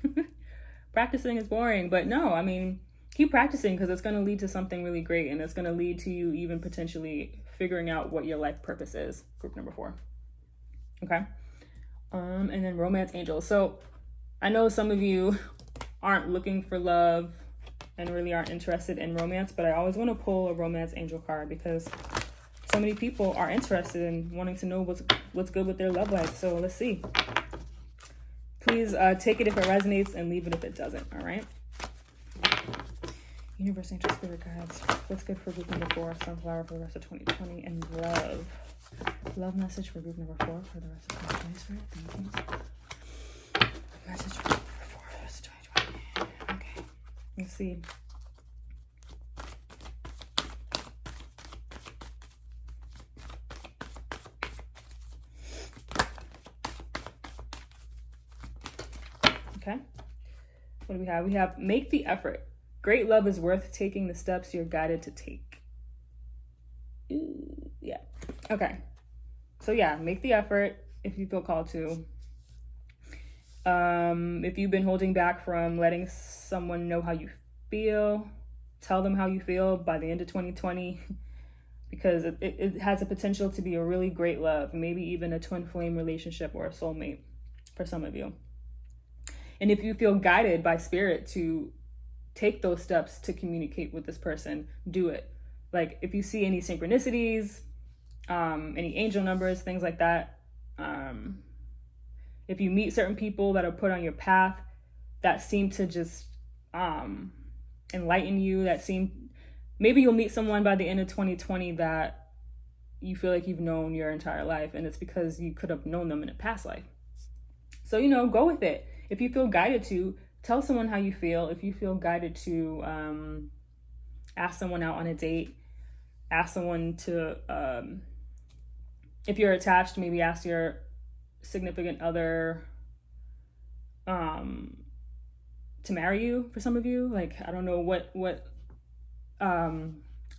practicing is boring. But no, I mean, keep practicing, because it's going to lead to something really great, and it's going to lead to you even potentially figuring out what your life purpose is. Group number 4. Okay. And then romance angels. So I know some of you aren't looking for love and really aren't interested in romance, but I always want to pull a romance angel card because so many people are interested in wanting to know what's good with their love life. So let's see. Please take it if it resonates and leave it if it doesn't, all right? Universe, angel, spirit guides. What's good for group number 4, sunflower, for the rest of 2020, and love. Love message for group number 4 for the rest of 2020, spirit. Thank you. Message for group number 4 for the rest of 2020. Okay. Let's see. Okay. What do we have? We have make the effort. Great love is worth taking the steps you're guided to take. Ooh, yeah. Okay. So yeah, make the effort if you feel called to. If you've been holding back from letting someone know how you feel, tell them how you feel by the end of 2020, because it has a potential to be a really great love, maybe even a twin flame relationship or a soulmate for some of you. And if you feel guided by spirit to take those steps to communicate with this person, do it. Like if you see any synchronicities, any angel numbers, things like that. If you meet certain people that are put on your path that seem to just enlighten you, maybe you'll meet someone by the end of 2020 that you feel like you've known your entire life, and it's because you could have known them in a past life. So, go with it. If you feel guided to, tell someone how you feel. If you feel guided to ask someone out on a date, ask someone to, if you're attached, maybe ask your significant other to marry you. For some of you, like, I don't know what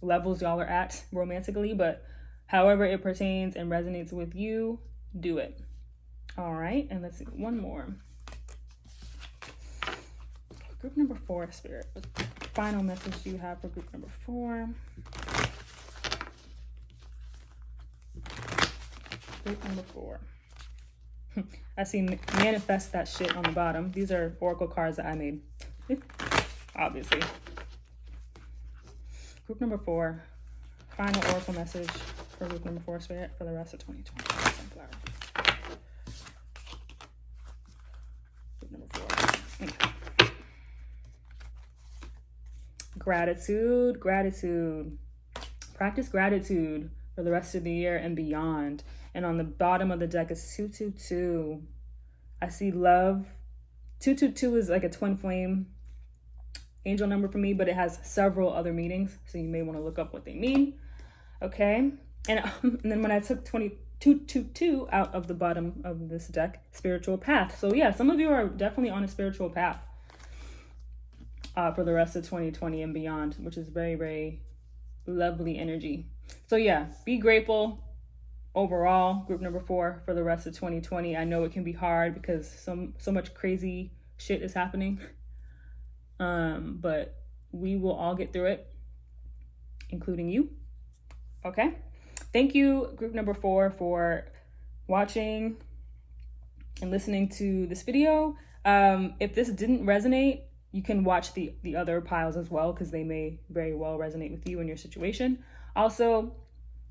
levels y'all are at romantically, but however it pertains and resonates with you, do it. All right, and let's see, one more. Group number 4, spirit. What final message do you have for group number 4? Group number 4. I see manifest that shit on the bottom. These are oracle cards that I made. Obviously. Group number 4. Final oracle message for group number 4, spirit, for the rest of 2020. Sunflower. Group number 4. Okay. Gratitude. Practice gratitude for the rest of the year and beyond. And on the bottom of the deck is 222. I see love. 222 is like a twin flame angel number for me, but it has several other meanings, so you may want to look up what they mean. Okay. And then when I took 222 out of the bottom of this deck, spiritual path. So yeah, some of you are definitely on a spiritual path for the rest of 2020 and beyond, which is very, very lovely energy. So yeah, be grateful overall, group number 4, for the rest of 2020. I know it can be hard because so much crazy shit is happening, but we will all get through it, including you. Okay, thank you, group number 4, for watching and listening to this video. If this didn't resonate, you can watch the other piles as well, because they may very well resonate with you and your situation. Also,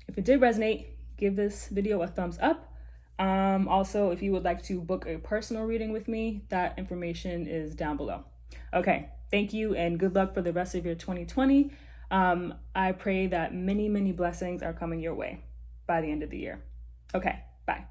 if it did resonate, give this video a thumbs up. Also, if you would like to book a personal reading with me, that information is down below. Okay, thank you and good luck for the rest of your 2020. I pray that many, many blessings are coming your way by the end of the year. Okay, bye.